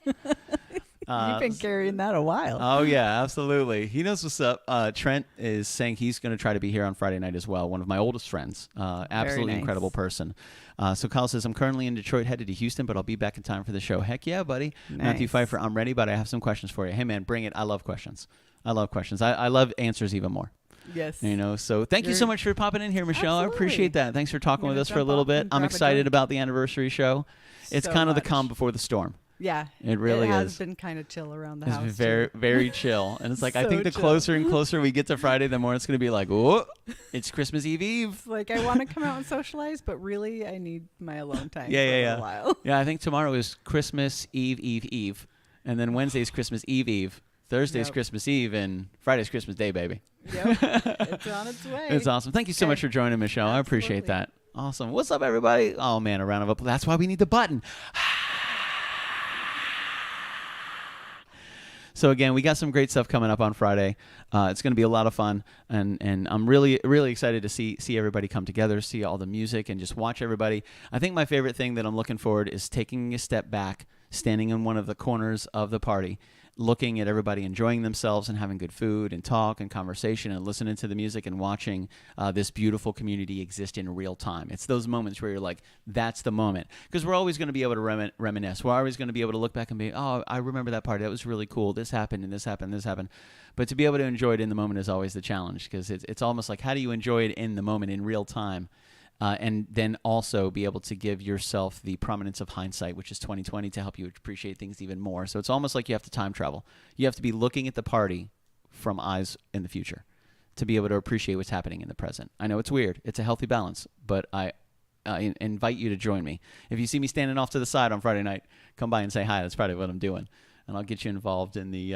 Speaker 3: you've been carrying that a while.
Speaker 1: Oh yeah, absolutely. He knows what's up. Trent is saying he's going to try to be here on Friday night as well. One of my oldest friends. Absolutely
Speaker 3: nice.
Speaker 1: incredible person. So Kyle says, I'm currently in Detroit, headed to Houston, but I'll be back in time for the show. Heck yeah, buddy. Matthew
Speaker 3: Nice.
Speaker 1: Pfeiffer, I'm ready, but I have some questions for you. Hey man, bring it. I love questions. I love answers even more.
Speaker 3: Yes.
Speaker 1: You know, so thank you so
Speaker 3: You're-
Speaker 1: much for popping in here, Michelle. I
Speaker 3: Absolutely.
Speaker 1: appreciate that. Thanks for talking
Speaker 3: I'm
Speaker 1: with
Speaker 3: gonna
Speaker 1: us for a
Speaker 3: jump
Speaker 1: little
Speaker 3: off
Speaker 1: bit.
Speaker 3: and
Speaker 1: I'm
Speaker 3: grab a
Speaker 1: excited
Speaker 3: drink.
Speaker 1: about the anniversary show. It's
Speaker 3: So
Speaker 1: kind of the
Speaker 3: much.
Speaker 1: calm before the storm.
Speaker 3: Yeah.
Speaker 1: It really
Speaker 3: It has
Speaker 1: is.
Speaker 3: been kind of chill around the
Speaker 1: It's
Speaker 3: house.
Speaker 1: been
Speaker 3: too.
Speaker 1: very, very chill. And it's like, I
Speaker 3: So
Speaker 1: think the
Speaker 3: chill.
Speaker 1: closer and closer we get to Friday, the more it's going to be like, oh, it's Christmas Eve.
Speaker 3: It's like I want to come out and socialize, but really I need my alone time
Speaker 1: Yeah,
Speaker 3: for
Speaker 1: yeah,
Speaker 3: a
Speaker 1: yeah.
Speaker 3: little while.
Speaker 1: Yeah, I think tomorrow is Christmas Eve. And then Wednesday's Christmas Eve. Thursday's
Speaker 3: Yep.
Speaker 1: Christmas Eve. And Friday's Christmas Day, baby.
Speaker 3: Yep. It's on its way.
Speaker 1: It's awesome. Thank you so
Speaker 3: Okay.
Speaker 1: much for joining, Michelle. I appreciate
Speaker 3: Absolutely.
Speaker 1: that. Awesome. What's up, everybody? Oh, man, a round of applause. That's why we need the button. So again, we got some great stuff coming up on Friday. It's going to be a lot of fun, and I'm really, really excited to see everybody come together, see all the music, and just watch everybody. I think my favorite thing that I'm looking forward is taking a step back, standing in one of the corners of the party, looking at everybody enjoying themselves and having good food and talk and conversation and listening to the music and watching this beautiful community exist in real time. It's those moments where you're like, that's the moment. Because we're always going to be able to reminisce. We're always going to be able to look back and be, oh, I remember that party. That was really cool. This happened and this happened and this happened. But to be able to enjoy it in the moment is always the challenge, because it's almost like, how do you enjoy it in the moment in real time? And then also be able to give yourself the prominence of hindsight, which is 2020, to help you appreciate things even more. So it's almost like you have to time travel. You have to be looking at the party from eyes in the future to be able to appreciate what's happening in the present. I know it's weird. It's a healthy balance, but I invite you to join me. If you see me standing off to the side on Friday night, come by and say hi. That's probably what I'm doing, and I'll get you involved in the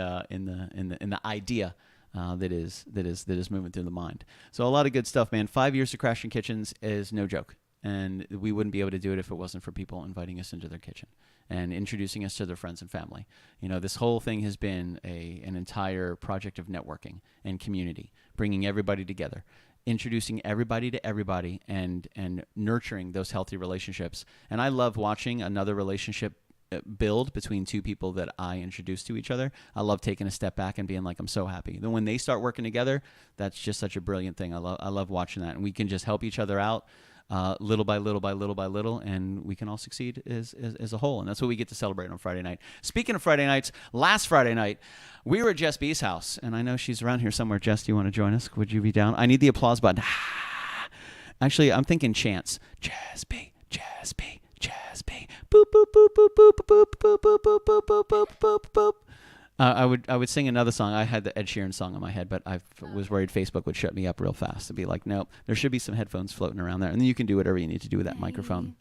Speaker 1: idea. That is moving through the mind. So a lot of good stuff, man. 5 years of Crashing Kitchens is no joke, and we wouldn't be able to do it if it wasn't for people inviting us into their kitchen and introducing us to their friends and family. You know, this whole thing has been an entire project of networking and community, bringing everybody together, introducing everybody to everybody, and nurturing those healthy relationships. And I love watching another relationship build between two people that I introduce to each other. I love taking a step back and being like, I'm so happy. Then when they start working together, that's just such a brilliant thing. I love watching that, and we can just help each other out little by little by little by little, and we can all succeed as a whole. And that's what we get to celebrate on Friday night. Speaking of Friday nights, last Friday night we were at Jess B's house, and I know she's around here somewhere. Jess, do you want to join us? Would you be down? I need the applause button. Actually, I'm thinking chants. Jess B, Jess B, Jess B. Boop boop boop boop boop boop boop boop boop boop boop boop boop boop. I would sing another song. I had the Ed Sheeran song in my head, but I was worried Facebook would shut me up real fast. To be like, nope, there should be some headphones floating around there, and then you can do whatever you need to do with that microphone.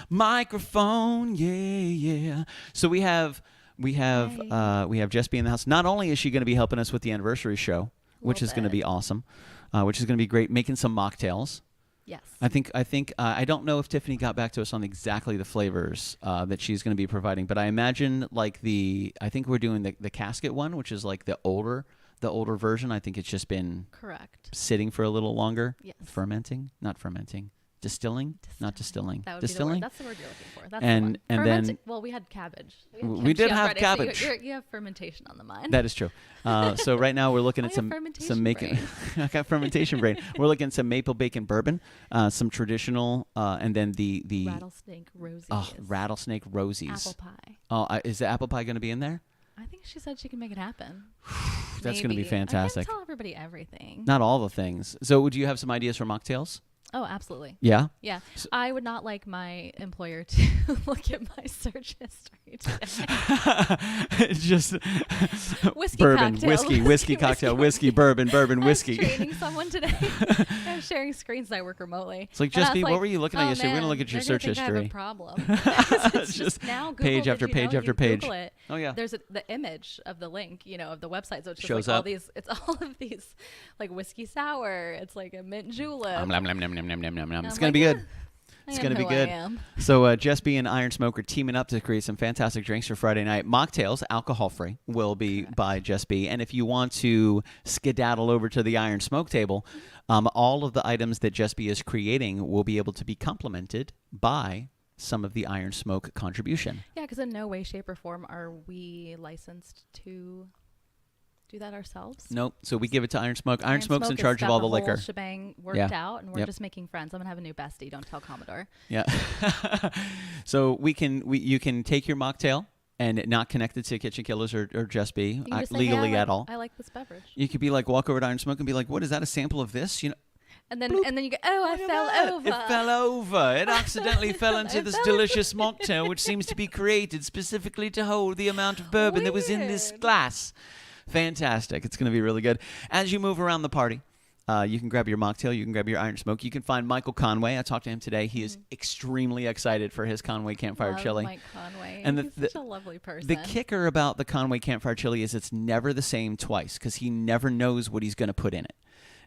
Speaker 1: Microphone, yeah. So we have Jess B in the house. Not only is she going to be helping us with the anniversary show, which is going to be awesome, which is going to be great, making some mocktails.
Speaker 4: Yes.
Speaker 1: I think I don't know if Tiffany got back to us on exactly the flavors that she's going to be providing, but I imagine like I think we're doing the casket one, which is like the older version. I think it's just been
Speaker 4: correct
Speaker 1: sitting for a little longer.
Speaker 4: Yes.
Speaker 1: Not fermenting. Distilling, not distilling.
Speaker 4: That would
Speaker 1: distilling.
Speaker 4: Be the word. That's the word you're looking for. That's
Speaker 1: and
Speaker 4: the one.
Speaker 1: then
Speaker 4: well, we had cabbage.
Speaker 1: We did have
Speaker 4: Friday,
Speaker 1: cabbage.
Speaker 4: So you have fermentation on the mind.
Speaker 1: That is true. So right now we're looking at some making. I got fermentation brain. We're looking at some maple bacon bourbon, some traditional, and then the
Speaker 4: rattlesnake rosies.
Speaker 1: Oh, rattlesnake rosies.
Speaker 4: Apple pie.
Speaker 1: Oh, is the apple pie going to be in there?
Speaker 4: I think she said she can make it happen.
Speaker 1: That's going to be fantastic.
Speaker 4: I can't tell everybody everything.
Speaker 1: Not all the things. So do you have some ideas for mocktails?
Speaker 4: Oh, absolutely.
Speaker 1: Yeah?
Speaker 4: Yeah. So, I would not like my employer to look at my search history today.
Speaker 1: Just
Speaker 4: whiskey
Speaker 1: bourbon,
Speaker 4: cocktail.
Speaker 1: whiskey cocktail, whiskey, bourbon, whiskey.
Speaker 4: I was training someone today. I was sharing screens. I work remotely.
Speaker 1: It's like, Just be, what were you looking at yesterday? We're going to look at your search history.
Speaker 4: I have a problem.
Speaker 1: It's just
Speaker 4: now Google
Speaker 1: page after page after page.
Speaker 4: Google it.
Speaker 1: Oh, yeah.
Speaker 4: There's the image of the link, of the website. So it's just
Speaker 1: shows
Speaker 4: like
Speaker 1: up.
Speaker 4: all these, it's all of these, like whiskey sour. It's like a mint julep.
Speaker 1: It's going to be good. It's going to be good. So Jess B and Iron Smoke are teaming up to create some fantastic drinks for Friday night. Mocktails, alcohol-free, will be by Jess B. And if you want to skedaddle over to the Iron Smoke table, all of the items that Jess B is creating will be able to be complemented by some of the Iron Smoke contribution.
Speaker 4: Yeah, because in no way, shape, or form are we licensed to do that ourselves.
Speaker 1: Nope. So we give it to Iron Smoke. Iron Smoke's in charge of all the liquor.
Speaker 4: Whole shebang worked out, and we're just making friends. I'm gonna have a new bestie. Don't tell Commodore.
Speaker 1: Yeah. So you can take your mocktail and not connect it to KitchenKillaz or Jess B legally
Speaker 4: hey,
Speaker 1: at all.
Speaker 4: I like this beverage.
Speaker 1: You could be like, walk over to Iron Smoke and be like, what is that? A sample of this?
Speaker 4: And then you go, oh, I fell over.
Speaker 1: It fell over. It accidentally fell into this delicious mocktail, which seems to be created specifically to hold the amount of bourbon that was in this glass. Fantastic. It's going to be really good. As you move around the party, you can grab your mocktail. You can grab your Iron Smoke. You can find Michael Conway. I talked to him today. He is extremely excited for his Conway Campfire Chili.
Speaker 4: Mike Conway.
Speaker 1: And
Speaker 4: he's such a lovely person.
Speaker 1: The kicker about the Conway Campfire Chili is it's never the same twice because he never knows what he's going to put in it.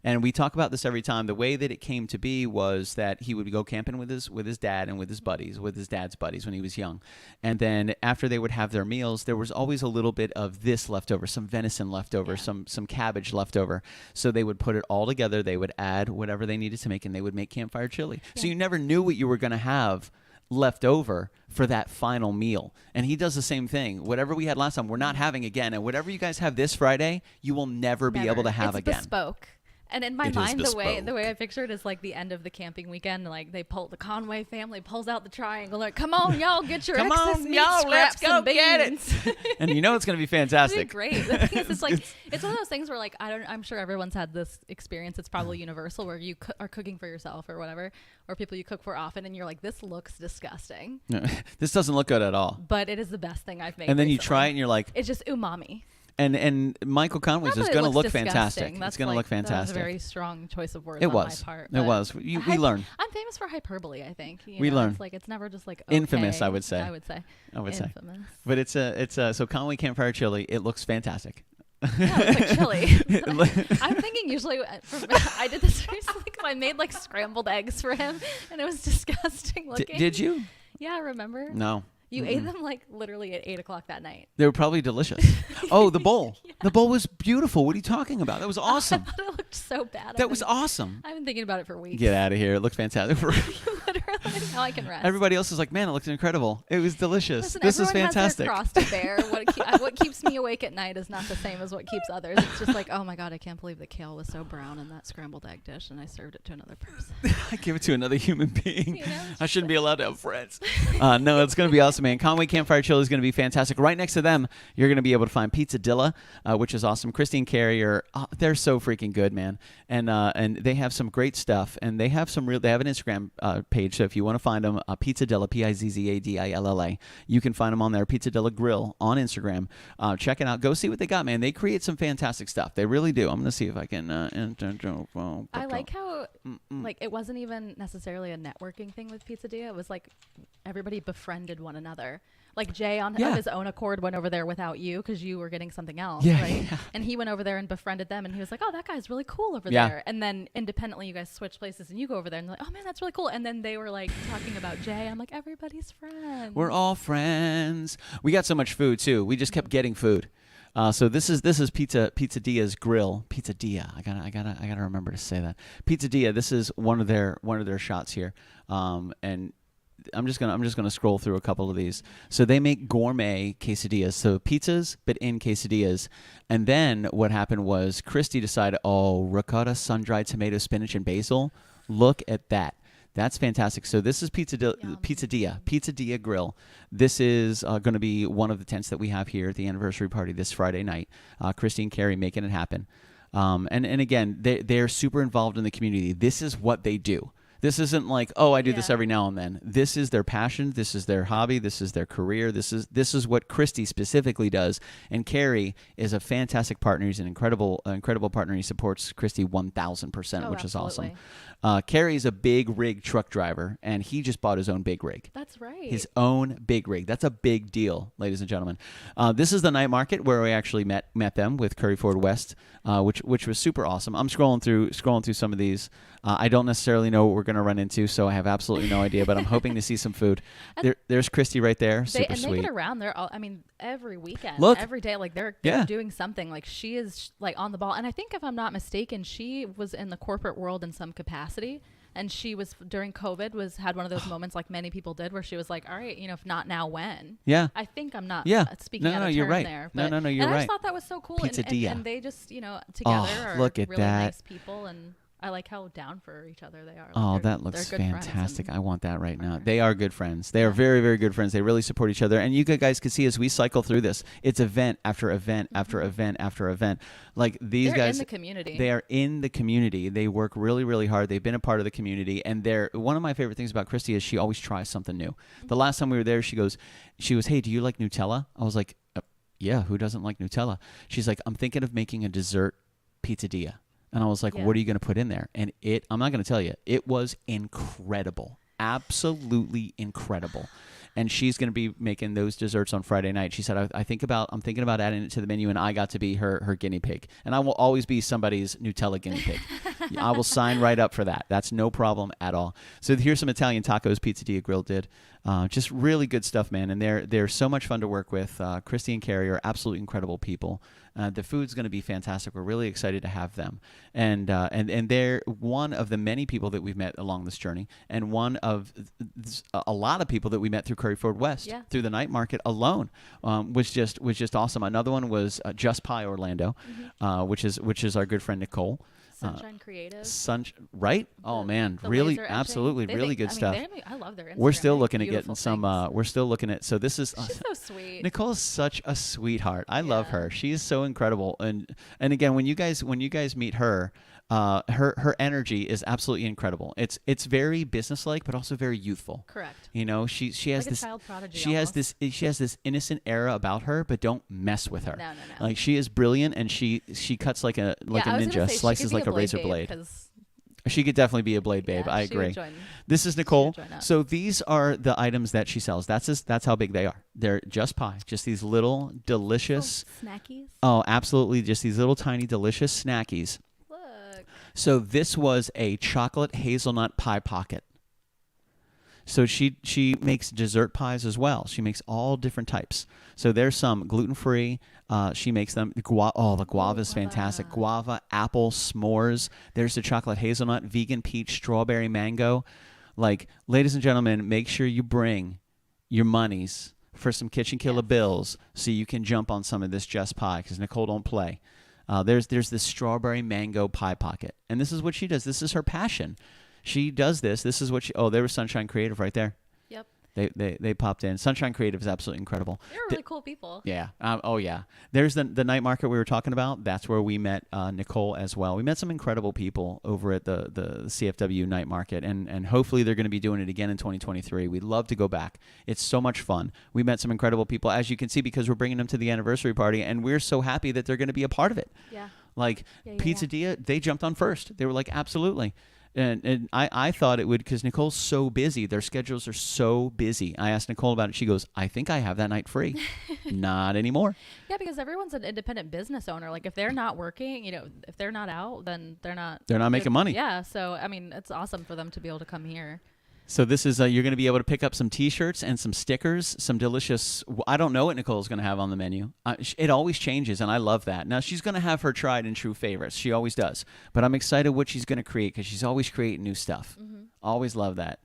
Speaker 1: And we talk about this every time. The way that it came to be was that he would go camping with his dad and with his buddies, with his dad's buddies when he was young. And then after they would have their meals, there was always a little bit of this left over, some venison left over, some cabbage left over. So they would put it all together. They would add whatever they needed to make, and they would make campfire chili. Yeah. So you never knew what you were going to have left over for that final meal. And he does the same thing. Whatever we had last time, we're not having again. And whatever you guys have this Friday, you will never be able to have
Speaker 4: it's
Speaker 1: again.
Speaker 4: Bespoke. And in my
Speaker 1: It is
Speaker 4: mind, the way
Speaker 1: bespoke.
Speaker 4: I picture it is like the end of the camping weekend. Like the Conway family pulls out the triangle. Like, come on, y'all, get your
Speaker 1: Come
Speaker 4: excess
Speaker 1: on,
Speaker 4: meat
Speaker 1: y'all, let's
Speaker 4: scraps
Speaker 1: go
Speaker 4: and
Speaker 1: get it.
Speaker 4: beans.
Speaker 1: And you know it's going to be
Speaker 4: It'd be
Speaker 1: fantastic.
Speaker 4: great. The thing is, it's like it's one of those things where like I'm sure everyone's had this experience. It's probably universal where you are cooking for yourself or whatever, or people you cook for often, and you're like, this looks disgusting,
Speaker 1: This doesn't look good at all.
Speaker 4: but it is the best thing I've made.
Speaker 1: And then you
Speaker 4: recently.
Speaker 1: try it and you're like,
Speaker 4: It's just umami.
Speaker 1: and Michael Conway's
Speaker 4: Not
Speaker 1: is
Speaker 4: that it
Speaker 1: going to
Speaker 4: looks
Speaker 1: look fantastic.
Speaker 4: disgusting.
Speaker 1: It's
Speaker 4: That's
Speaker 1: going to
Speaker 4: like-
Speaker 1: look fantastic.
Speaker 4: That was a very strong choice of words
Speaker 1: It
Speaker 4: on
Speaker 1: was.
Speaker 4: my part.
Speaker 1: It
Speaker 4: but
Speaker 1: was. We learn.
Speaker 4: I'm famous for hyperbole, I think. You
Speaker 1: We
Speaker 4: know,
Speaker 1: learn.
Speaker 4: It's like it's never just like
Speaker 1: Infamous,
Speaker 4: okay.
Speaker 1: I would say.
Speaker 4: I would say. Infamous.
Speaker 1: But it's so Conway Campfire Chili. It looks fantastic.
Speaker 4: Yeah, it's like chili. I'm thinking usually I did this recently because I made like scrambled eggs for him, and it was disgusting looking.
Speaker 1: Did you?
Speaker 4: Yeah, remember?
Speaker 1: No.
Speaker 4: You ate them like literally at 8 o'clock that night.
Speaker 1: They were probably delicious. Oh, the bowl.
Speaker 4: Yeah.
Speaker 1: The bowl was beautiful. What are you talking about? That was awesome.
Speaker 4: I thought it looked so bad.
Speaker 1: That was awesome.
Speaker 4: I've been thinking about it for weeks.
Speaker 1: Get out of here. It looks fantastic.
Speaker 4: Literally, now I can rest.
Speaker 1: Everybody else is like, man, it looks incredible. It was delicious.
Speaker 4: Listen,
Speaker 1: This is
Speaker 4: everyone has
Speaker 1: fantastic.
Speaker 4: their cross to bear. What keeps me awake at night is not the same as what keeps others. It's just like, oh my God, I can't believe the kale was so brown in that scrambled egg dish, and I served it to another person.
Speaker 1: I give it to another human being.
Speaker 4: You know, it's
Speaker 1: I
Speaker 4: just
Speaker 1: shouldn't be allowed to have friends. No, it's going to be awesome, man. Conway Campfire Chili is going to be fantastic. Right next to them, you're going to be able to find Pizzadilla, which is awesome. Christy and Carrie are they're so freaking good, man. And they have some great stuff. And they have they have an Instagram page. So if you want to find them, Pizzadilla, Pizzadilla, you can find them on there. Pizzadilla Grill on Instagram. Check it out. Go see what they got, man. They create some fantastic stuff. They really do. I'm going to see if I can.
Speaker 4: I like how like it wasn't even necessarily a networking thing with Pizzadilla. It was like everybody befriended one another. Like Jay on
Speaker 1: Yeah.
Speaker 4: of his own accord went over there without you because you were getting something else,
Speaker 1: Yeah,
Speaker 4: right?
Speaker 1: yeah.
Speaker 4: And he went over there and befriended them, and he was like, "Oh, that guy's really cool over
Speaker 1: Yeah.
Speaker 4: there." And then independently, you guys switch places, and you go over there, and they're like, "Oh man, that's really cool." And then they were like talking about Jay. I'm like, everybody's friends.
Speaker 1: We're all friends. We got so much food too. We just kept getting food. So this is Pizzadilla's Grill. Pizzadilla. I gotta remember to say that. Pizzadilla. This is one of their shots here. And I'm just gonna scroll through a couple of these. So they make gourmet quesadillas, so pizzas but in quesadillas. And then what happened was Christy decided, ricotta, sun-dried tomato, spinach, and basil. Look at that. That's fantastic. So this is Pizzadilla Grill. This is going to be one of the tents that we have here at the anniversary party this Friday night. Christy and Carrie making it happen. And again, they're super involved in the community. This is what they do. This isn't like, I do this
Speaker 4: Yeah.
Speaker 1: every now and then. This is their passion. This is their hobby. This is their career. This is what Christy specifically does. And Carrie is a fantastic partner. He's an incredible partner. He supports Christy 1,000%, which is awesome. Carrie's a big rig truck driver, and he just bought his own big rig.
Speaker 4: That's right.
Speaker 1: His own big rig. That's a big deal, ladies and gentlemen. This is the night market where we actually met them with Curry Ford West, which was super awesome. I'm scrolling through some of these. I don't necessarily know what we're going to run into, so I have absolutely no idea, but I'm hoping to see some food. There's Christy right there. Super
Speaker 4: and
Speaker 1: sweet.
Speaker 4: they get around. They're all, I mean, every weekend,
Speaker 1: Look.
Speaker 4: every day, like they're
Speaker 1: Yeah.
Speaker 4: doing something. Like she is like on the ball. And I think if I'm not mistaken, she was in the corporate world in some capacity. And she was during COVID had one of those moments like many people did where she was like, all right, if not now, when?
Speaker 1: Yeah.
Speaker 4: I think I'm not speaking
Speaker 1: No,
Speaker 4: out
Speaker 1: no,
Speaker 4: of
Speaker 1: you're
Speaker 4: turn
Speaker 1: right.
Speaker 4: there.
Speaker 1: No,
Speaker 4: But,
Speaker 1: no, you're
Speaker 4: and I
Speaker 1: right.
Speaker 4: just thought that was so cool. And
Speaker 1: Pizzadilla.
Speaker 4: they just, together are
Speaker 1: look at
Speaker 4: really
Speaker 1: that.
Speaker 4: nice people. And I like how down for each other they are. Like
Speaker 1: Oh,
Speaker 4: they're-
Speaker 1: that looks
Speaker 4: they're good friends
Speaker 1: fantastic.
Speaker 4: and
Speaker 1: I want that right now.
Speaker 4: partners.
Speaker 1: They are good friends. They are very, very good friends. They really support each other. And you guys can see as we cycle through this, it's event after event after event after event. Like these
Speaker 4: They're
Speaker 1: guys,
Speaker 4: in the community.
Speaker 1: they are in the community. They work really, really hard. They've been a part of the community. And one of my favorite things about Christy is she always tries something new. The last time we were there, she goes, hey, do you like Nutella? I was like, yeah, who doesn't like Nutella? She's like, I'm thinking of making a dessert pizzadilla. And I was like,
Speaker 4: Yeah.
Speaker 1: what are you going to put in there? And I'm not going to tell you, it was incredible. Absolutely incredible. And she's going to be making those desserts on Friday night. She said, I'm thinking about adding it to the menu, and I got to be her guinea pig. And I will always be somebody's Nutella guinea pig. I will sign right up for that. That's no problem at all. So here's some Italian tacos Pizzadilla Grill did. Just really good stuff, man. And they're so much fun to work with. Christy and Carrie are absolutely incredible people. The food's going to be fantastic. We're really excited to have them, and they're one of the many people that we've met along this journey, and one of a lot of people that we met through Curry Ford West through the night market alone, was just awesome. Another one was Just Pie Orlando, which is our good friend Nicole.
Speaker 4: Sunshine Creative.
Speaker 1: Right? Oh man,
Speaker 4: the
Speaker 1: really,
Speaker 4: laser etching.
Speaker 1: absolutely, really good stuff.
Speaker 4: I love their Instagram.
Speaker 1: We're still
Speaker 4: They
Speaker 1: looking
Speaker 4: make
Speaker 1: at getting
Speaker 4: beautiful
Speaker 1: some.
Speaker 4: things.
Speaker 1: We're still looking at. So this is.
Speaker 4: She's so sweet.
Speaker 1: Nicole is such a sweetheart. I love
Speaker 4: Yeah.
Speaker 1: her. She's so incredible. And again, when you guys meet her, her energy is absolutely incredible. It's very businesslike, but also very youthful.
Speaker 4: Correct.
Speaker 1: You know, she has
Speaker 4: Like a
Speaker 1: this.
Speaker 4: child prodigy
Speaker 1: She has
Speaker 4: almost.
Speaker 1: this innocent aura about her, but don't mess with her.
Speaker 4: No.
Speaker 1: Like she is brilliant, and she cuts like a
Speaker 4: I was gonna
Speaker 1: ninja,
Speaker 4: say, she
Speaker 1: slices
Speaker 4: could be
Speaker 1: like a razor
Speaker 4: babe,
Speaker 1: blade.
Speaker 4: 'cause,
Speaker 1: She could definitely be a blade babe.
Speaker 4: yeah,
Speaker 1: I
Speaker 4: she would
Speaker 1: agree.
Speaker 4: join-
Speaker 1: This is Nicole.
Speaker 4: join up.
Speaker 1: So these are the items that she sells. That's how big they are. They're just pie, just these little delicious.
Speaker 4: Little snackies.
Speaker 1: Oh, absolutely, just these little tiny delicious snackies.
Speaker 4: Look.
Speaker 1: So this was a chocolate hazelnut pie pocket. So she makes dessert pies as well. She makes all different types. So there's some gluten-free. She makes them. The guava is fantastic. Guava, apple, s'mores. There's the chocolate hazelnut, vegan peach, strawberry, mango. Like, ladies and gentlemen, make sure you bring your monies for some KitchenKillaz bills so you can jump on some of this Just Pie, because Nicole don't play. There's this strawberry mango pie pocket, and this is what she does. This is her passion. She does this. This is what she. Oh, there was Sunshine Creative right there.
Speaker 4: Yep.
Speaker 1: They popped in. Sunshine Creative is absolutely incredible.
Speaker 4: They're really cool people.
Speaker 1: Yeah. Oh yeah. There's the night market we were talking about. That's where we met Nicole as well. We met some incredible people over at the CFW night market, and hopefully they're going to be doing it again in 2023. We'd love to go back. It's so much fun. We met some incredible people, as you can see, because we're bringing them to the anniversary party, and we're so happy that they're going to be a part of it.
Speaker 4: Yeah.
Speaker 1: Like
Speaker 4: Yeah.
Speaker 1: Pizzadia, they jumped on first. They were like, absolutely. And I thought it would, because Nicole's so busy. Their schedules are so busy. I asked Nicole about it. She goes, I think I have that night free. Not anymore.
Speaker 4: Yeah, because everyone's an independent business owner. Like, if they're not working, if they're not out, then they're not
Speaker 1: making money.
Speaker 4: Yeah. So, I mean, it's awesome for them to be able to come here.
Speaker 1: So this is, you're going to be able to pick up some T-shirts and some stickers, some delicious, I don't know what Nicole's going to have on the menu. It always changes, and I love that. Now, she's going to have her tried and true favorites. She always does. But I'm excited what she's going to create, because she's always creating new stuff.
Speaker 4: Mm-hmm.
Speaker 1: Always love that.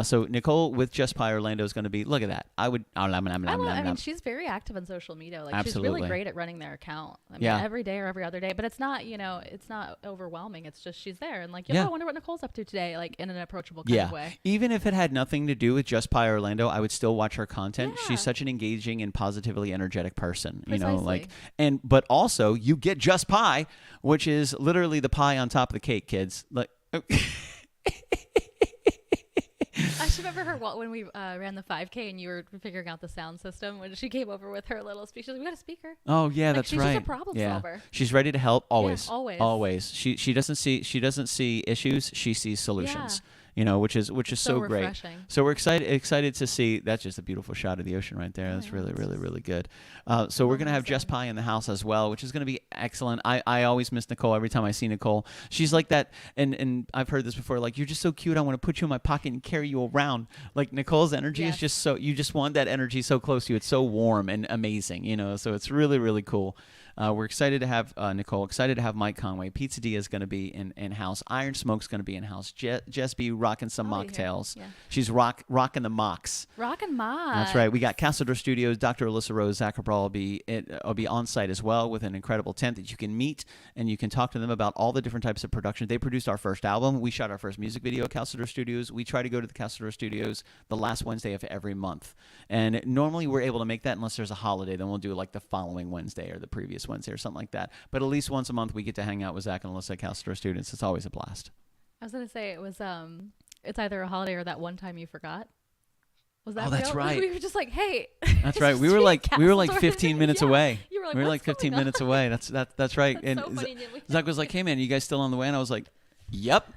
Speaker 1: So Nicole with Just Pie Orlando is going to be, look at that. I mean,
Speaker 4: she's very active on social media. Like,
Speaker 1: Absolutely.
Speaker 4: she's really great at running their account. I mean,
Speaker 1: Yeah.
Speaker 4: every day or every other day. But it's not, it's not overwhelming. It's just she's there and like,
Speaker 1: Yeah.
Speaker 4: I wonder what Nicole's up to today, like in an approachable kind of way.
Speaker 1: Even if it had nothing to do with Just Pie Orlando, I would still watch her content.
Speaker 4: Yeah.
Speaker 1: She's such an engaging and positively energetic person,
Speaker 4: Precisely.
Speaker 1: but also you get Just Pie, which is literally the pie on top of the cake, kids. Like
Speaker 4: I should remember her when we ran the 5K and you were figuring out the sound system when she came over with her little speech. She's like, we got a speaker.
Speaker 1: Oh yeah,
Speaker 4: Like,
Speaker 1: that's
Speaker 4: she's
Speaker 1: right.
Speaker 4: just a problem solver.
Speaker 1: She's ready to help always.
Speaker 4: always.
Speaker 1: Always. She doesn't see issues. She sees solutions. Which is so great.
Speaker 4: Refreshing.
Speaker 1: So we're excited to see. That's just a beautiful shot of the ocean right there. That's really, really, really good. So we're gonna have Just Pie in the house as well, which is gonna be excellent. I always miss Nicole every time I see Nicole. She's like that, and I've heard this before. Like, you're just so cute. I want to put you in my pocket and carry you around. Like, Nicole's energy is just so. You just want that energy so close to you. It's so warm and amazing. So it's really, really cool. We're excited to have Nicole, excited to have Mike Conway. Pizzadia is going to be in-house. Iron Smoke's going to be in-house. Jess B rocking some
Speaker 4: I'll be here.
Speaker 1: mocktails.
Speaker 4: Yeah.
Speaker 1: She's rocking the mocks.
Speaker 4: Rockin' Ma.
Speaker 1: That's right. We got Castle Door Studios. Dr. Alyssa Rose, Zach Cabral will be on site as well with an incredible tent that you can meet, and you can talk to them about all the different types of production. They produced our first album. We shot our first music video at Castle Door Studios. We try to go to the Castle Door Studios the last Wednesday of every month. And normally we're able to make that unless there's a holiday. Then we'll do it like the following Wednesday or the previous Wednesday or something like that. But at least once a month we get to hang out with Zach and Alyssa at Castle Door Students. It's always a blast.
Speaker 4: I was gonna say it was it's either a holiday or that one time you forgot. Was that
Speaker 1: Oh, that's
Speaker 4: real?
Speaker 1: right.
Speaker 4: We were just like, hey.
Speaker 1: That's right. We were like 15 minutes away.
Speaker 4: You were like,
Speaker 1: we were like
Speaker 4: "What's
Speaker 1: 15
Speaker 4: going on?"
Speaker 1: minutes away. That's right.
Speaker 4: That's
Speaker 1: And
Speaker 4: so funny.
Speaker 1: Zach was like, "Hey man, you guys still on the way?" And I was like, Yep.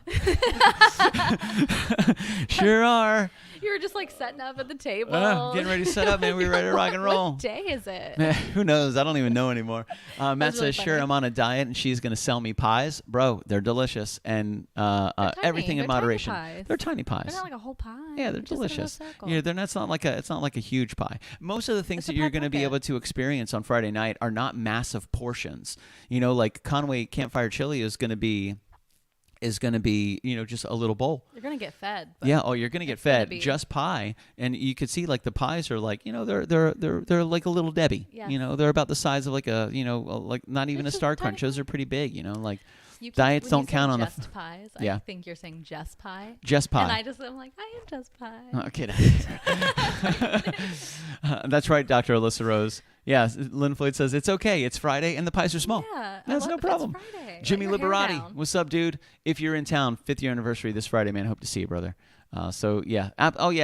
Speaker 1: Sure are.
Speaker 4: You were just like setting up at the table.
Speaker 1: Getting ready to set up, man. We're ready to rock and roll.
Speaker 4: What day is it?
Speaker 1: Who knows? I don't even know anymore. Matt
Speaker 4: That's really
Speaker 1: says, sure,
Speaker 4: funny.
Speaker 1: I'm on a diet, and she's going to sell me pies. Bro, they're delicious, and
Speaker 4: Tiny.
Speaker 1: everything in
Speaker 4: They're tiny
Speaker 1: moderation.
Speaker 4: pies.
Speaker 1: They're tiny pies.
Speaker 4: They're not like a whole pie.
Speaker 1: Yeah, they're
Speaker 4: You just sit in a
Speaker 1: delicious.
Speaker 4: circle.
Speaker 1: Yeah, they're not. It's not like a huge pie. Most of the things
Speaker 4: It's a
Speaker 1: that you're
Speaker 4: pie
Speaker 1: going to be
Speaker 4: bucket.
Speaker 1: able to experience on Friday night are not massive portions. You know, like Conway Campfire Chili is going to be, just a little bowl.
Speaker 4: You're gonna get fed. But
Speaker 1: Yeah. Oh, you're gonna get
Speaker 4: it's gonna
Speaker 1: fed
Speaker 4: be-
Speaker 1: just pie, and you could see like the pies are like, they're like a little Debbie.
Speaker 4: Yes.
Speaker 1: They're about the size of like like not even
Speaker 4: It's
Speaker 1: a
Speaker 4: just
Speaker 1: Star
Speaker 4: tiny
Speaker 1: Crunch. Those are pretty big. Like
Speaker 4: You
Speaker 1: diets
Speaker 4: when
Speaker 1: don't
Speaker 4: you say
Speaker 1: count on the
Speaker 4: just pies.
Speaker 1: Yeah.
Speaker 4: I think you're saying just pie.
Speaker 1: just pie.
Speaker 4: And I'm like, I am just pie.
Speaker 1: Okay. That's right, Dr. Alyssa Rose. Yeah, Lynn Floyd says it's okay. It's Friday and the pies are small.
Speaker 4: Yeah,
Speaker 1: That's
Speaker 4: I
Speaker 1: no
Speaker 4: love
Speaker 1: problem.
Speaker 4: It's Friday. Let
Speaker 1: Jimmy
Speaker 4: your hair
Speaker 1: Liberati,
Speaker 4: down.
Speaker 1: what's up, dude? If you're in town, 5th year anniversary this Friday, man. Hope to see you, brother. So yeah,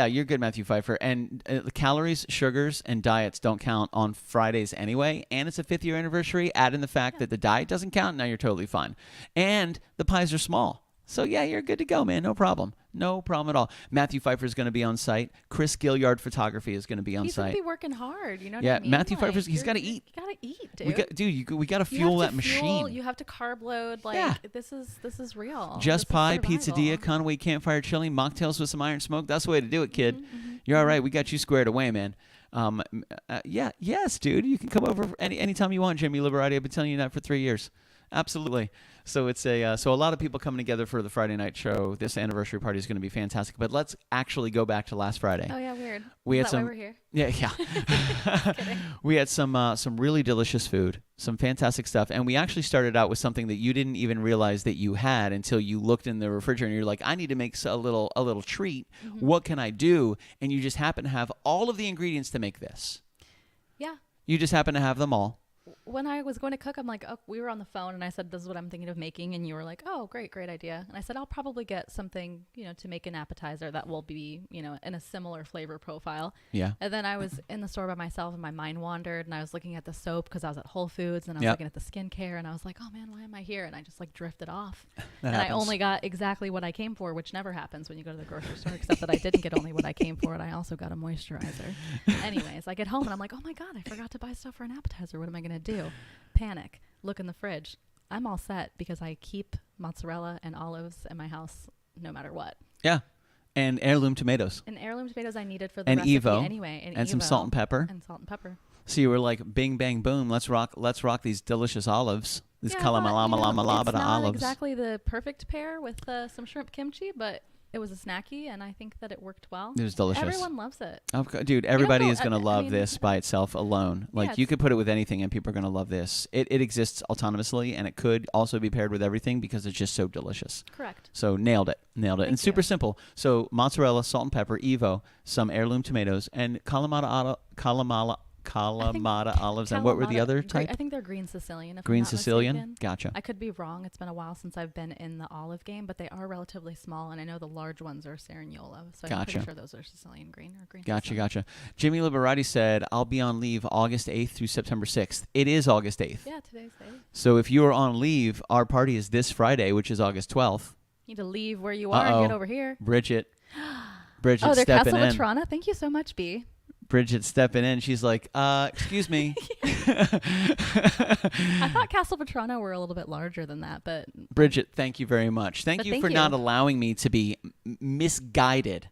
Speaker 1: you're good, Matthew Pfeiffer. And calories, sugars, and diets don't count on Fridays anyway. And it's a 5th year anniversary. Add in the fact that the diet doesn't count. Now you're totally fine. And the pies are small. So yeah, you're good to go, man. No problem. No problem at all. Matthew Pfeiffer is going to be on site. Chris Gilliard Photography is going to be on
Speaker 4: He's
Speaker 1: site.
Speaker 4: gonna be working hard. You know what
Speaker 1: Yeah,
Speaker 4: I mean?
Speaker 1: Matthew
Speaker 4: Like,
Speaker 1: Pfeiffer's- he's
Speaker 4: you're-
Speaker 1: gotta eat.
Speaker 4: You gotta eat, dude.
Speaker 1: We got to
Speaker 4: You
Speaker 1: fuel
Speaker 4: have
Speaker 1: that
Speaker 4: to fuel,
Speaker 1: machine.
Speaker 4: You have to carb load. Like
Speaker 1: Yeah.
Speaker 4: this is real.
Speaker 1: Just
Speaker 4: This is
Speaker 1: pie,
Speaker 4: survival.
Speaker 1: pizzeria, Conway Campfire Chili, mocktails with some iron smoke. That's the way to do it, kid.
Speaker 4: Mm-hmm,
Speaker 1: You're all right. We got you squared away, man. Yes, dude. You can come over anytime you want, Jimmy Liberati. I've been telling you that for 3 years. Absolutely. So it's a lot of people coming together for the Friday night show. This anniversary party is going to be fantastic. But let's actually go back to last Friday.
Speaker 4: Oh yeah, weird.
Speaker 1: We
Speaker 4: Is
Speaker 1: had
Speaker 4: that
Speaker 1: some-
Speaker 4: why we're here?
Speaker 1: Yeah.
Speaker 4: Kidding.
Speaker 1: We had some really delicious food, some fantastic stuff, and we actually started out with something that you didn't even realize that you had until you looked in the refrigerator and you're like, I need to make a little treat.
Speaker 4: Mm-hmm.
Speaker 1: What can I do? And you just happen to have all of the ingredients to make this.
Speaker 4: Yeah.
Speaker 1: You just happen to have them all.
Speaker 4: When I was going to cook, I'm like, oh, we were on the phone and I said, this is what I'm thinking of making. And you were like, oh, great idea. And I said, I'll probably get something, to make an appetizer that will be, in a similar flavor profile.
Speaker 1: Yeah.
Speaker 4: And then I was in the store by myself and my mind wandered and I was looking at the soap because I was at Whole Foods and I was
Speaker 1: Yep.
Speaker 4: looking at the skincare and I was like, oh man, why am I here? And I just like drifted off.
Speaker 1: That
Speaker 4: and
Speaker 1: happens.
Speaker 4: I only got exactly what I came for, which never happens when you go to the grocery store, except that I didn't get only what I came for and I also got a moisturizer. Anyways, I get home and I'm like, oh my God, I forgot to buy stuff for an appetizer. What am I going to do? Panic. Look in the fridge. I'm all set because I keep mozzarella and olives in my house no matter what.
Speaker 1: Yeah. And heirloom tomatoes.
Speaker 4: And heirloom tomatoes I needed for the
Speaker 1: And
Speaker 4: recipe
Speaker 1: Evo.
Speaker 4: anyway.
Speaker 1: And some salt and pepper.
Speaker 4: And salt and pepper.
Speaker 1: So you were like, bing, bang, boom. Let's rock these delicious olives. These
Speaker 4: Yeah,
Speaker 1: kalamalamalamalabada
Speaker 4: it's not
Speaker 1: olives.
Speaker 4: exactly the perfect pair with some shrimp kimchi, but it was a snacky, and I think that it worked well.
Speaker 1: It was delicious.
Speaker 4: Everyone loves it.
Speaker 1: Dude, everybody
Speaker 4: know,
Speaker 1: is going to
Speaker 4: I
Speaker 1: love
Speaker 4: mean,
Speaker 1: this by itself alone. Like, you
Speaker 4: it's-
Speaker 1: could put it with anything and people are going to love this. It exists autonomously, and it could also be paired with everything because it's just so delicious.
Speaker 4: Correct.
Speaker 1: So nailed it. And
Speaker 4: Thank
Speaker 1: super
Speaker 4: you.
Speaker 1: simple. So mozzarella, salt and pepper, Evo, some heirloom tomatoes, and Kalamata olives. And what were the
Speaker 4: Kalamata-
Speaker 1: other
Speaker 4: gre-
Speaker 1: type?
Speaker 4: I think they're green Sicilian. If I'm
Speaker 1: Green
Speaker 4: not
Speaker 1: Sicilian?
Speaker 4: mistaken.
Speaker 1: Gotcha.
Speaker 4: I could be wrong. It's been a while since I've been in the olive game, but they are relatively small, and I know the large ones are Cerignola. So I'm
Speaker 1: Gotcha.
Speaker 4: pretty sure those are Sicilian green or green.
Speaker 1: Gotcha,
Speaker 4: Sicilian.
Speaker 1: gotcha. Jimmy Liberati said, I'll be on leave August 8th through September 6th. It is August 8th.
Speaker 4: Yeah, today's the 8th.
Speaker 1: So if you are on leave, our party is this Friday, which is August 12th.
Speaker 4: You need to leave where you are
Speaker 1: Uh-oh.
Speaker 4: and get over here.
Speaker 1: Bridget
Speaker 4: Oh, they're
Speaker 1: stepping
Speaker 4: Castle
Speaker 1: in.
Speaker 4: Vetrana. Thank you so much, B.
Speaker 1: Bridget stepping in. She's like, excuse me.
Speaker 4: I thought Castle Vetrana were a little bit larger than that, but
Speaker 1: Bridget, thank you very much. Thank
Speaker 4: But
Speaker 1: you
Speaker 4: thank
Speaker 1: for
Speaker 4: you.
Speaker 1: not allowing me to be misguided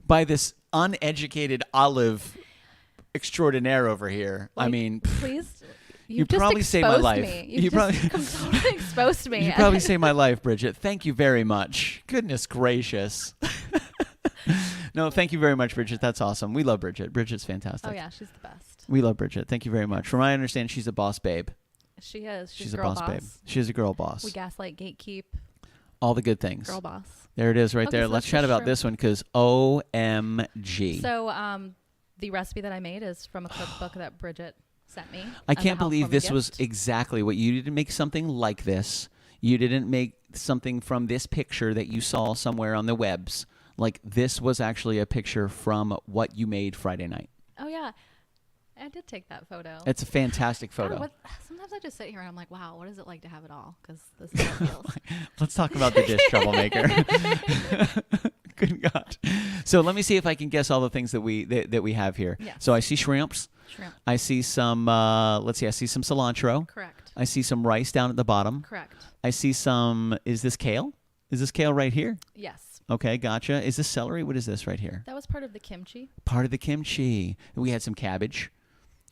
Speaker 1: by this uneducated olive extraordinaire over here. I
Speaker 4: Like,
Speaker 1: mean,
Speaker 4: please.
Speaker 1: You
Speaker 4: You've just
Speaker 1: probably saved my
Speaker 4: exposed
Speaker 1: life.
Speaker 4: Me.
Speaker 1: You
Speaker 4: You've
Speaker 1: probably-
Speaker 4: just totally exposed me.
Speaker 1: you probably saved my life, Bridget. Thank you very much. Goodness gracious. No, thank you very much, Bridget. That's awesome. We love Bridget. Bridget's fantastic.
Speaker 4: Oh yeah, she's the best.
Speaker 1: We love Bridget. Thank you very much. From what I understand, she's a boss babe.
Speaker 4: She is. She's
Speaker 1: She's
Speaker 4: a
Speaker 1: a
Speaker 4: girl
Speaker 1: boss babe. She's a girl boss.
Speaker 4: We gaslight, gatekeep,
Speaker 1: All the good things.
Speaker 4: girl boss.
Speaker 1: There it is right
Speaker 4: Okay,
Speaker 1: there.
Speaker 4: so
Speaker 1: Let's
Speaker 4: that's
Speaker 1: chat
Speaker 4: the
Speaker 1: about
Speaker 4: shrimp.
Speaker 1: this one because OMG.
Speaker 4: So the recipe that I made is from a cookbook that Bridget sent me.
Speaker 1: I
Speaker 4: as a
Speaker 1: can't believe
Speaker 4: housewarming
Speaker 1: this was
Speaker 4: gift.
Speaker 1: exactly what you didn't make something like this. You didn't make something from this picture that you saw somewhere on the webs. Like this was actually a picture from what you made Friday night.
Speaker 4: Oh yeah. I did take that photo.
Speaker 1: It's a fantastic
Speaker 4: God,
Speaker 1: photo.
Speaker 4: sometimes I just sit here and I'm like, wow, what is it like to have it all? Because this is how it feels.
Speaker 1: Let's talk about the dish troublemaker. Good God. So let me see if I can guess all the things that we have here.
Speaker 4: Yes.
Speaker 1: So I see shrimps.
Speaker 4: Shrimp.
Speaker 1: I see some, I see some cilantro.
Speaker 4: Correct.
Speaker 1: I see some rice down at the bottom.
Speaker 4: Correct.
Speaker 1: I see some, is this kale? Is this kale right here?
Speaker 4: Yes.
Speaker 1: Okay, gotcha. Is this celery? What is this right here?
Speaker 4: That was part of the kimchi.
Speaker 1: Part of the kimchi. We had some cabbage,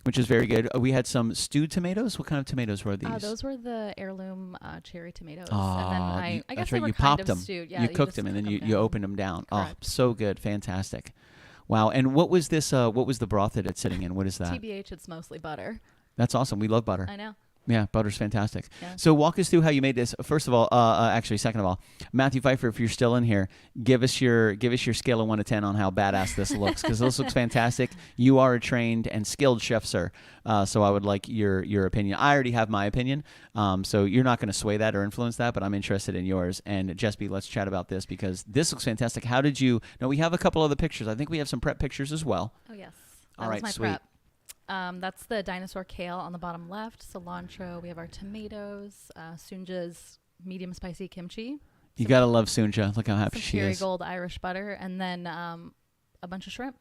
Speaker 1: which is very good. We had some stewed tomatoes. What kind of tomatoes were these?
Speaker 4: Those were the heirloom cherry tomatoes.
Speaker 1: Oh,
Speaker 4: and then I guess
Speaker 1: that's
Speaker 4: they
Speaker 1: right.
Speaker 4: were
Speaker 1: You
Speaker 4: kind
Speaker 1: popped
Speaker 4: of
Speaker 1: them.
Speaker 4: stewed. Yeah,
Speaker 1: you cooked
Speaker 4: just
Speaker 1: them, and then
Speaker 4: cook
Speaker 1: you
Speaker 4: 'em down.
Speaker 1: opened them down.
Speaker 4: Correct.
Speaker 1: Oh, so good. Fantastic. Wow. And what was this? What was the broth that it's sitting in? What is that?
Speaker 4: TBH, it's mostly butter.
Speaker 1: That's awesome. We love butter.
Speaker 4: I know.
Speaker 1: Yeah, butter's fantastic.
Speaker 4: Yeah.
Speaker 1: So walk us through how you made this. First of all, actually, second of all, Matthew Pfeiffer, if you're still in here, give us your scale of 1 to 10 on how badass this looks, because this looks fantastic. You are a trained and skilled chef, sir. So I would like your opinion. I already have my opinion, so you're not going to sway that or influence that, but I'm interested in yours. And Jespy, let's chat about this because this looks fantastic. How did you? Now we have a couple other pictures. I think we have some prep pictures as well.
Speaker 4: Oh yes.
Speaker 1: All
Speaker 4: That
Speaker 1: right,
Speaker 4: was my
Speaker 1: sweet.
Speaker 4: prep. That's the dinosaur kale on the bottom left. Cilantro. We have our tomatoes. Sunja's medium spicy kimchi.
Speaker 1: You gotta love Sunja. Look how happy
Speaker 4: Some
Speaker 1: she is.
Speaker 4: Kerrygold Irish butter, and then a bunch of shrimp.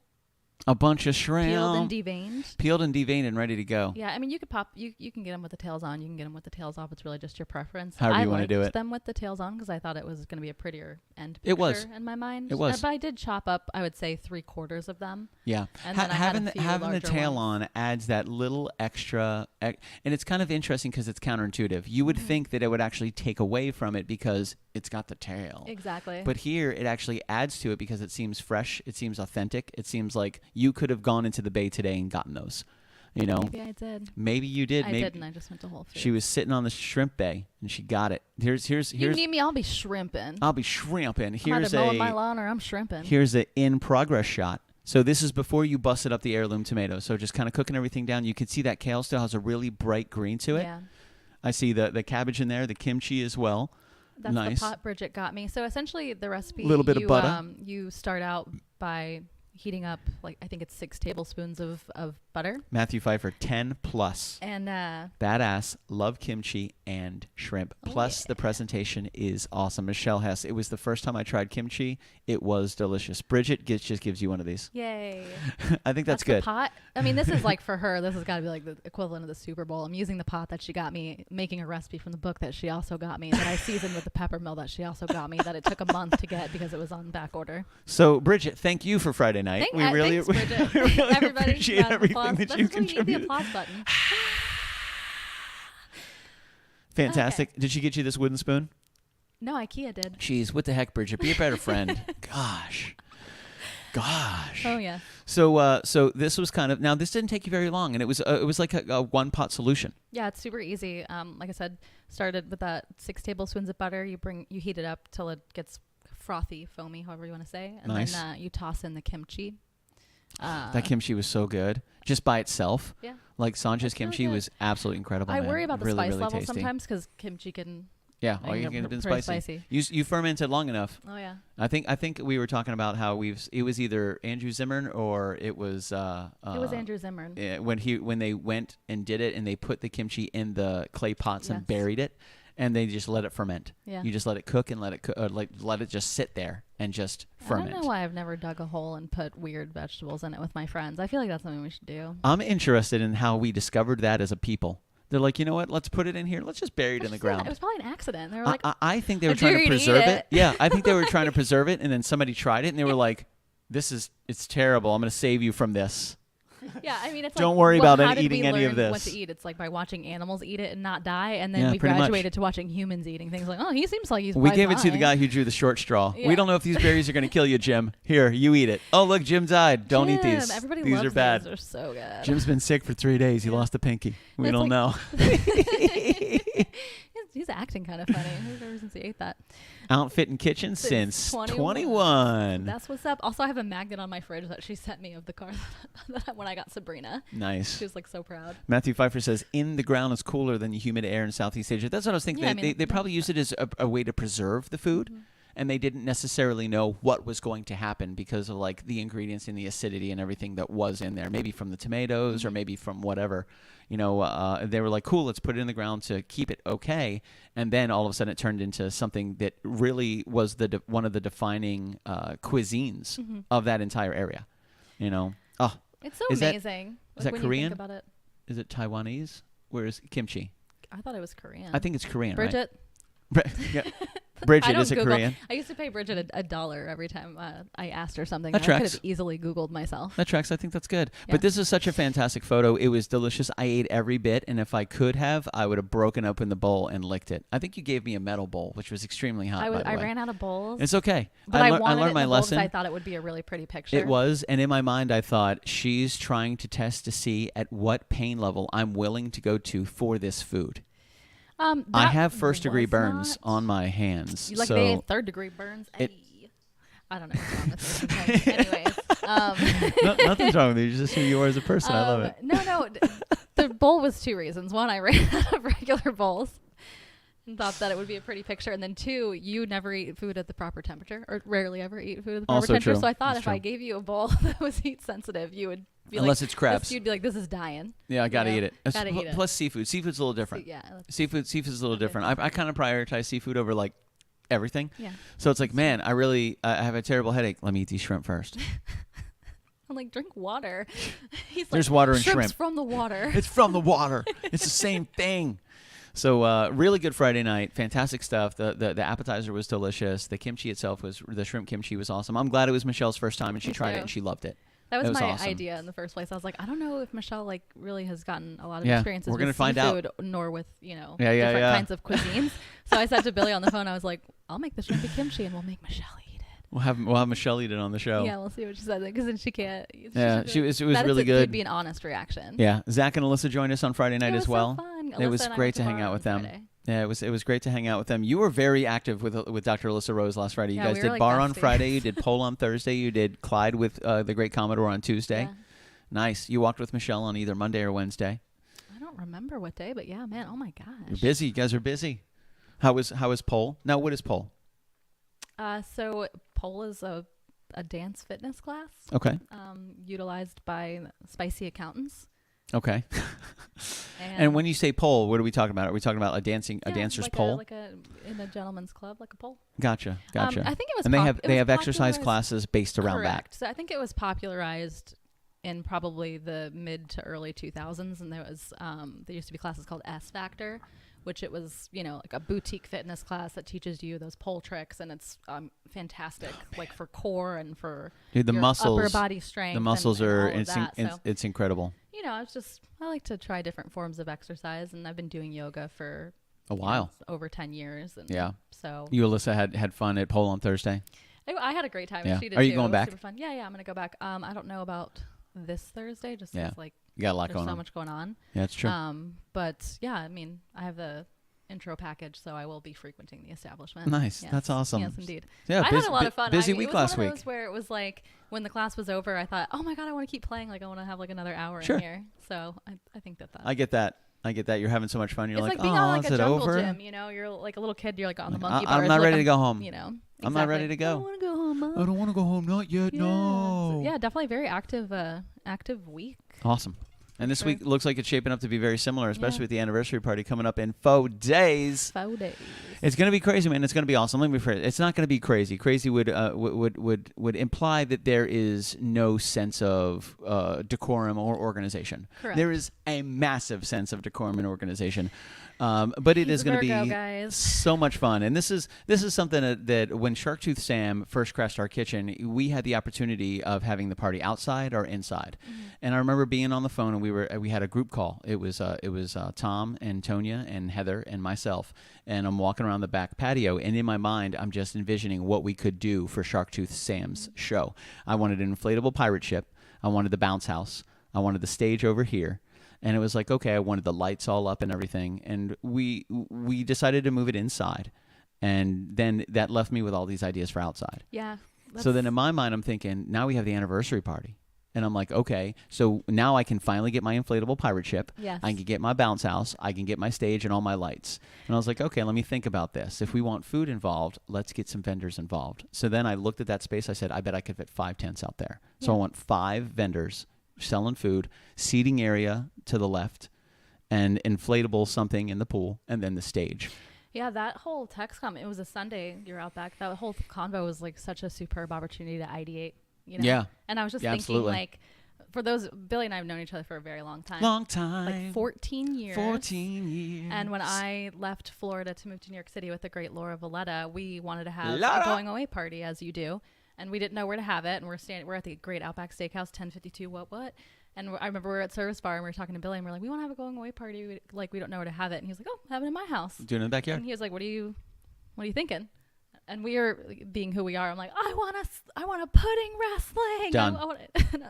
Speaker 1: A bunch of shrimp.
Speaker 4: Peeled and deveined.
Speaker 1: Peeled and deveined and ready to go.
Speaker 4: Yeah, I mean, you could you can get them with the tails on. You can get them with the tails off. It's really just your preference.
Speaker 1: However
Speaker 4: I
Speaker 1: you wanna do
Speaker 4: liked
Speaker 1: it.
Speaker 4: them with the tails on because I thought it was going to be a prettier end
Speaker 1: It
Speaker 4: picture
Speaker 1: was.
Speaker 4: in my mind.
Speaker 1: It was.
Speaker 4: But I did chop up, I would say, 3/4 of them.
Speaker 1: Yeah,
Speaker 4: And then I had
Speaker 1: having
Speaker 4: a few
Speaker 1: having the
Speaker 4: larger
Speaker 1: tail
Speaker 4: ones.
Speaker 1: on adds that little extra, and it's kind of interesting because it's counterintuitive. You would
Speaker 4: Mhm.
Speaker 1: think that it would actually take away from it because it's got the tail.
Speaker 4: Exactly.
Speaker 1: But here it actually adds to it because it seems fresh, it seems authentic, it seems like you could have gone into the bay today and gotten those. You know,
Speaker 4: Maybe I did.
Speaker 1: maybe you did.
Speaker 4: I
Speaker 1: maybe
Speaker 4: didn't. I just went to Whole Foods.
Speaker 1: she was sitting on the shrimp bay and she got it. Here's
Speaker 4: You need me? I'll be shrimping.
Speaker 1: I'll be shrimping.
Speaker 4: I'm
Speaker 1: Here's
Speaker 4: either mowing my
Speaker 1: a
Speaker 4: lawn or I'm shrimping.
Speaker 1: here's a in progress shot. So this is before you busted up the heirloom tomato. So just kind of cooking everything down. You can see that kale still has a really bright green to it.
Speaker 4: Yeah.
Speaker 1: I see the cabbage in there, the kimchi as well.
Speaker 4: That's
Speaker 1: Nice.
Speaker 4: the pot Bridget got me. So essentially, the recipe.
Speaker 1: Little bit of
Speaker 4: you,
Speaker 1: butter.
Speaker 4: You start out by heating up, like, I think it's 6 tablespoons of butter.
Speaker 1: Matthew Pfeiffer, 10 plus.
Speaker 4: And
Speaker 1: Badass, love kimchi and shrimp.
Speaker 4: Oh,
Speaker 1: Plus,
Speaker 4: yeah.
Speaker 1: the presentation is awesome. Michelle Hess, it was the first time I tried kimchi. It was delicious. Bridget just gives you one of these.
Speaker 4: yay.
Speaker 1: I think that's
Speaker 4: the
Speaker 1: good.
Speaker 4: pot. I mean, this is like for her, this has got to be like the equivalent of the Super Bowl. I'm using the pot that she got me, making a recipe from the book that she also got me, that I seasoned with the pepper mill that she also got me, that it took a month to get because it was on back order.
Speaker 1: So, Bridget, thank you for Friday night.
Speaker 4: Thanks, Bridget.
Speaker 1: we really
Speaker 4: Everybody,
Speaker 1: appreciate
Speaker 4: round of
Speaker 1: everything
Speaker 4: applause.
Speaker 1: that
Speaker 4: This
Speaker 1: you
Speaker 4: is when you need the
Speaker 1: contributed.
Speaker 4: applause button.
Speaker 1: Fantastic. Did she get you this wooden spoon?
Speaker 4: No, IKEA did.
Speaker 1: Jeez, what the heck, Bridget? Be a better friend. Gosh.
Speaker 4: Oh yeah.
Speaker 1: So this was kind of, now this didn't take you very long, and it was like a one pot solution.
Speaker 4: Yeah, it's super easy. Like I said, started with that 6 tablespoons of butter. You heat it up till it gets frothy, foamy, however you want to say, and
Speaker 1: Nice.
Speaker 4: then you toss in the kimchi.
Speaker 1: That kimchi was so good, just by itself.
Speaker 4: Yeah.
Speaker 1: Like Sanja's
Speaker 4: It's really
Speaker 1: kimchi
Speaker 4: good.
Speaker 1: was absolutely incredible.
Speaker 4: I
Speaker 1: man.
Speaker 4: worry about the
Speaker 1: really,
Speaker 4: spice
Speaker 1: really
Speaker 4: level
Speaker 1: tasty.
Speaker 4: sometimes because kimchi can.
Speaker 1: Yeah,
Speaker 4: I
Speaker 1: all you
Speaker 4: get
Speaker 1: can have been
Speaker 4: pretty
Speaker 1: spicy.
Speaker 4: spicy.
Speaker 1: You fermented long enough.
Speaker 4: Oh yeah.
Speaker 1: I think we were talking about how it was either Andrew Zimmern or it was
Speaker 4: It was Andrew Zimmern.
Speaker 1: when they went and did it and they put the kimchi in the clay pots and
Speaker 4: Yes.
Speaker 1: buried it and they just let it ferment.
Speaker 4: Yeah.
Speaker 1: You just let it cook and let it just sit there and just ferment.
Speaker 4: I don't know why I've never dug a hole and put weird vegetables in it with my friends. I feel like that's something we should do.
Speaker 1: I'm interested in how we discovered that as a people. They're like, you know what? Let's put it in here. Let's just bury it in the
Speaker 4: It
Speaker 1: ground.
Speaker 4: was probably an accident. They were like,
Speaker 1: I think they were
Speaker 4: I
Speaker 1: trying
Speaker 4: dare
Speaker 1: to
Speaker 4: you to eat
Speaker 1: preserve
Speaker 4: it.
Speaker 1: it. Yeah, I think they were trying to preserve it, and then somebody tried it, and they were like, it's terrible. I'm going to save you from this.
Speaker 4: yeah, I mean, it's
Speaker 1: Don't
Speaker 4: like,
Speaker 1: worry
Speaker 4: well,
Speaker 1: about
Speaker 4: how
Speaker 1: it
Speaker 4: did
Speaker 1: eating
Speaker 4: we
Speaker 1: any of
Speaker 4: learn What
Speaker 1: this.
Speaker 4: to eat? It's like by watching animals eat it and not die, and then
Speaker 1: Yeah,
Speaker 4: we
Speaker 1: pretty much.
Speaker 4: graduated to watching humans eating things. Like, oh, he seems like he's.
Speaker 1: We
Speaker 4: quite
Speaker 1: gave it to the
Speaker 4: fine.
Speaker 1: guy who drew the short straw.
Speaker 4: Yeah.
Speaker 1: We don't know if these berries are going to kill you, Jim. Here, you eat it. Oh, look, Jim died. Don't eat these.
Speaker 4: Everybody
Speaker 1: These
Speaker 4: loves
Speaker 1: are bad.
Speaker 4: These. They're so good.
Speaker 1: Jim's been sick for 3 days. He
Speaker 4: Yeah.
Speaker 1: lost a pinky. We
Speaker 4: It's
Speaker 1: don't
Speaker 4: like-
Speaker 1: know.
Speaker 4: He's acting kind of funny ever since he ate that.
Speaker 1: Outfit and kitchen
Speaker 4: Since
Speaker 1: since
Speaker 4: 21.
Speaker 1: 21.
Speaker 4: That's what's up. Also, I have a magnet on my fridge that she sent me of the car when I got Sabrina.
Speaker 1: Nice.
Speaker 4: She was like so proud.
Speaker 1: Matthew Pfeiffer says, in the ground is cooler than the humid air in Southeast Asia. That's what I was thinking.
Speaker 4: Yeah, I
Speaker 1: they
Speaker 4: mean,
Speaker 1: they probably use it as a way to preserve the food.
Speaker 4: Mhm.
Speaker 1: and they didn't necessarily know what was going to happen because of like the ingredients and the acidity and everything that was in there, maybe from the tomatoes or maybe from whatever. They were like, cool, let's put it in the ground to keep it okay. And then all of a sudden it turned into something that really was one of the defining cuisines of that entire area. Oh,
Speaker 4: It's so
Speaker 1: Is that-
Speaker 4: amazing.
Speaker 1: is that
Speaker 4: when
Speaker 1: Korean?
Speaker 4: You think about it.
Speaker 1: is it Taiwanese? Where is kimchi?
Speaker 4: I thought it was Korean.
Speaker 1: I think it's Korean,
Speaker 4: Bridget.
Speaker 1: right? Yeah.
Speaker 4: I
Speaker 1: Bridget,
Speaker 4: don't
Speaker 1: is it
Speaker 4: Google.
Speaker 1: Korean?
Speaker 4: I used to pay Bridget a $1 every time I asked her something.
Speaker 1: That
Speaker 4: I could
Speaker 1: tracks.
Speaker 4: have easily Googled myself.
Speaker 1: That tracks. I think that's good.
Speaker 4: Yeah.
Speaker 1: But this is such a fantastic photo. It was delicious. I ate every bit, and if I could have, I would have broken open the bowl and licked it. I think you gave me a metal bowl, which was extremely hot, by the
Speaker 4: I
Speaker 1: way.
Speaker 4: ran out of bowls.
Speaker 1: It's okay.
Speaker 4: But I
Speaker 1: learned
Speaker 4: wanted it in
Speaker 1: my
Speaker 4: the bowl 'cause
Speaker 1: lesson.
Speaker 4: I thought it would be a really pretty picture.
Speaker 1: It was, and in my mind, I thought, she's trying to test to see at what pain level I'm willing to go to for this food. I
Speaker 4: That
Speaker 1: have first-degree
Speaker 4: was
Speaker 1: burns
Speaker 4: not-
Speaker 1: on my hands.
Speaker 4: Like
Speaker 1: so
Speaker 4: they third-degree burns.
Speaker 1: It-
Speaker 4: Ay. I don't know what's wrong with me. Anyways,
Speaker 1: nothing's wrong with you. Just who you are as a person. I love it.
Speaker 4: No. The bowl was 2 reasons. One, I ran out of regular bowls and thought that it would be a pretty picture. And then 2, you never eat food at the proper temperature, or rarely ever eat food at the proper
Speaker 1: Also
Speaker 4: temperature.
Speaker 1: true.
Speaker 4: So I thought
Speaker 1: That's
Speaker 4: if
Speaker 1: true.
Speaker 4: I gave you a bowl that was heat sensitive, you would be
Speaker 1: Unless
Speaker 4: like,
Speaker 1: it's crabs.
Speaker 4: You'd be like, this is dying.
Speaker 1: Yeah, I gotta
Speaker 4: know?
Speaker 1: eat it.
Speaker 4: Gotta eat it.
Speaker 1: Plus seafood. Seafood's a little different.
Speaker 4: Yeah.
Speaker 1: Seafood's a little
Speaker 4: Okay.
Speaker 1: different. I kind of prioritize seafood over like everything.
Speaker 4: Yeah.
Speaker 1: So it's like, man, I have a terrible headache. Let me eat these shrimp first.
Speaker 4: I'm like, drink water. He's
Speaker 1: There's
Speaker 4: like,
Speaker 1: water in
Speaker 4: shrimp's
Speaker 1: shrimp.
Speaker 4: from the water.
Speaker 1: It's from the water. It's the same thing. So really good Friday night. Fantastic stuff. The appetizer was delicious. The kimchi itself the shrimp kimchi was awesome. I'm glad it was Michelle's first time and she
Speaker 4: Me
Speaker 1: tried it
Speaker 4: too.
Speaker 1: and she loved it.
Speaker 4: That was my
Speaker 1: awesome.
Speaker 4: idea in the first place. I was like, I don't know if Michelle like really has gotten a lot of
Speaker 1: Yeah,
Speaker 4: experiences
Speaker 1: we're gonna
Speaker 4: with
Speaker 1: find out.
Speaker 4: seafood, nor with different
Speaker 1: Yeah.
Speaker 4: kinds of cuisines. So I said to Billy on the phone, I was like, I'll make the shrimpy kimchi and we'll make Michelle eat it.
Speaker 1: We'll have Michelle eat it on the show.
Speaker 4: Yeah, we'll see what she says because then she can't.
Speaker 1: Yeah, it was really
Speaker 4: It
Speaker 1: good.
Speaker 4: would be an honest reaction.
Speaker 1: Yeah, Zach and Alyssa joined us on Friday night
Speaker 4: It was
Speaker 1: as well.
Speaker 4: So fun.
Speaker 1: It was
Speaker 4: Alyssa and I
Speaker 1: great
Speaker 4: went
Speaker 1: to hang
Speaker 4: bar
Speaker 1: out
Speaker 4: on
Speaker 1: with them.
Speaker 4: Friday.
Speaker 1: Yeah, it was great to hang out with them. You were very active with Dr. Alyssa Rose last Friday. You
Speaker 4: Yeah,
Speaker 1: guys
Speaker 4: we
Speaker 1: did
Speaker 4: were like
Speaker 1: bar on
Speaker 4: besties.
Speaker 1: Friday. You did pole on Thursday. You did Clyde with the Great Commodore on Tuesday.
Speaker 4: Yeah.
Speaker 1: Nice. You walked with Michelle on either Monday or Wednesday.
Speaker 4: I don't remember what day, but yeah, man. Oh my gosh.
Speaker 1: You're busy. You guys are busy. How was pole? Now, what is pole?
Speaker 4: So pole is a dance fitness class
Speaker 1: Okay.
Speaker 4: utilized by spicy accountants.
Speaker 1: Okay. And when you say pole, what are we talking about? Are we talking about a dancer's
Speaker 4: like
Speaker 1: pole?
Speaker 4: In a gentleman's club, like a pole.
Speaker 1: Gotcha.
Speaker 4: I think it was.
Speaker 1: And
Speaker 4: it
Speaker 1: they
Speaker 4: was
Speaker 1: have exercise
Speaker 4: popularized-
Speaker 1: classes based around
Speaker 4: Correct. So I think it was popularized in probably the mid to early 2000s, and there used to be classes called S Factor, which it was like a boutique fitness class that teaches you those pole tricks, and it's fantastic, like for core and for
Speaker 1: Dude, the
Speaker 4: your
Speaker 1: muscles.
Speaker 4: upper body strength.
Speaker 1: The muscles
Speaker 4: and
Speaker 1: are
Speaker 4: all of that. So,
Speaker 1: it's incredible.
Speaker 4: I like to try different forms of exercise, and I've been doing yoga for
Speaker 1: A while.
Speaker 4: over 10 years. And
Speaker 1: Yeah.
Speaker 4: So
Speaker 1: You, Alyssa, had fun at pole on Thursday.
Speaker 4: I had a great time.
Speaker 1: Yeah.
Speaker 4: And she did
Speaker 1: Are you
Speaker 4: too.
Speaker 1: going
Speaker 4: It was
Speaker 1: back?
Speaker 4: Super fun. Yeah, I'm gonna go back. I don't know about this Thursday, just
Speaker 1: Yeah.
Speaker 4: 'cause, like
Speaker 1: You got a lot
Speaker 4: there's
Speaker 1: going
Speaker 4: so
Speaker 1: on.
Speaker 4: much going on.
Speaker 1: Yeah, it's true.
Speaker 4: But yeah, I mean, I have the intro package, so I will be frequenting the establishment.
Speaker 1: Nice.
Speaker 4: Yes.
Speaker 1: That's awesome.
Speaker 4: Yes, indeed.
Speaker 1: Yeah,
Speaker 4: I had a lot of fun.
Speaker 1: Busy
Speaker 4: it
Speaker 1: week
Speaker 4: was
Speaker 1: last
Speaker 4: one of
Speaker 1: week.
Speaker 4: those where it was like when the class was over, I thought, oh my god, I want to keep playing. Like I want to have like another hour
Speaker 1: Sure.
Speaker 4: in here. So I think that.
Speaker 1: I get that. You're having so much fun. You're
Speaker 4: It's
Speaker 1: like,
Speaker 4: like being
Speaker 1: oh,
Speaker 4: on like
Speaker 1: is
Speaker 4: a
Speaker 1: it
Speaker 4: jungle
Speaker 1: over?
Speaker 4: gym. You're like a little kid. You're like on the
Speaker 1: Like,
Speaker 4: monkey
Speaker 1: I'm
Speaker 4: bars.
Speaker 1: not
Speaker 4: like,
Speaker 1: ready to go home. I'm not
Speaker 4: exactly.
Speaker 1: ready to
Speaker 4: I
Speaker 1: go.
Speaker 4: don't want to go home. Mom.
Speaker 1: I don't want to go home. Not yet.
Speaker 4: Yeah.
Speaker 1: No.
Speaker 4: So, yeah, definitely very active week.
Speaker 1: Awesome. And this
Speaker 4: Sure.
Speaker 1: week looks like it's shaping up to be very similar, especially
Speaker 4: Yeah.
Speaker 1: with the anniversary party coming up in 4 days.
Speaker 4: 4 days.
Speaker 1: It's going to be crazy, man. It's going to be awesome. Let me rephrase. It's not going to be crazy. Crazy would imply that there is no sense of decorum or organization.
Speaker 4: Correct.
Speaker 1: There is a massive sense of decorum and organization. But it
Speaker 4: He's
Speaker 1: is
Speaker 4: a
Speaker 1: going to
Speaker 4: Virgo,
Speaker 1: be
Speaker 4: guys.
Speaker 1: so much fun. And this is something that when Sharktooth Sam first crashed our kitchen, we had the opportunity of having the party outside or inside.
Speaker 4: Mm-hmm.
Speaker 1: And I remember being on the phone, and we had a group call. It was Tom and Tonya and Heather and myself, and I'm walking around the back patio, and in my mind, I'm just envisioning what we could do for Sharktooth Sam's show. I wanted an inflatable pirate ship. I wanted the bounce house. I wanted the stage over here. And it was like, okay, I wanted the lights all up and everything. And we decided to move it inside. And then that left me with all these ideas for outside.
Speaker 4: Yeah.
Speaker 1: So then in my mind, I'm thinking, now we have the anniversary party. And I'm like, okay, so now I can finally get my inflatable pirate ship.
Speaker 4: Yes.
Speaker 1: I can get my bounce house. I can get my stage and all my lights. And I was like, okay, let me think about this. If we want food involved, let's get some vendors involved. So then I looked at that space. I said, I bet I could fit 5 tents out there. So I want 5 vendors selling food, seating area to the left, and inflatable something in the pool, and then the stage.
Speaker 4: Yeah, that whole text comment, it was a Sunday, you're out back. That whole convo was like such a superb opportunity to ideate, you know?
Speaker 1: Yeah.
Speaker 4: And I was just
Speaker 1: Yeah,
Speaker 4: thinking,
Speaker 1: absolutely.
Speaker 4: like, for those, Billy and I have known each other for a very long time. Like 14 years.
Speaker 1: 14 years.
Speaker 4: And when I left Florida to move to New York City with the great Laura Valletta, we wanted to have
Speaker 1: Laura.
Speaker 4: a going away party, as you do. And we didn't know where to have it. And we're at the great Outback Steakhouse, 1052 what. And I remember we were at Service Bar and we were talking to Billy and we're like, we want to have a going away party. We don't know where to have it. And he was like, oh, have it in my house.
Speaker 1: Do it in the backyard.
Speaker 4: And he was like, what are you thinking? And we are being who we are. I'm like, I want a pudding wrestling.
Speaker 1: Done.
Speaker 4: I want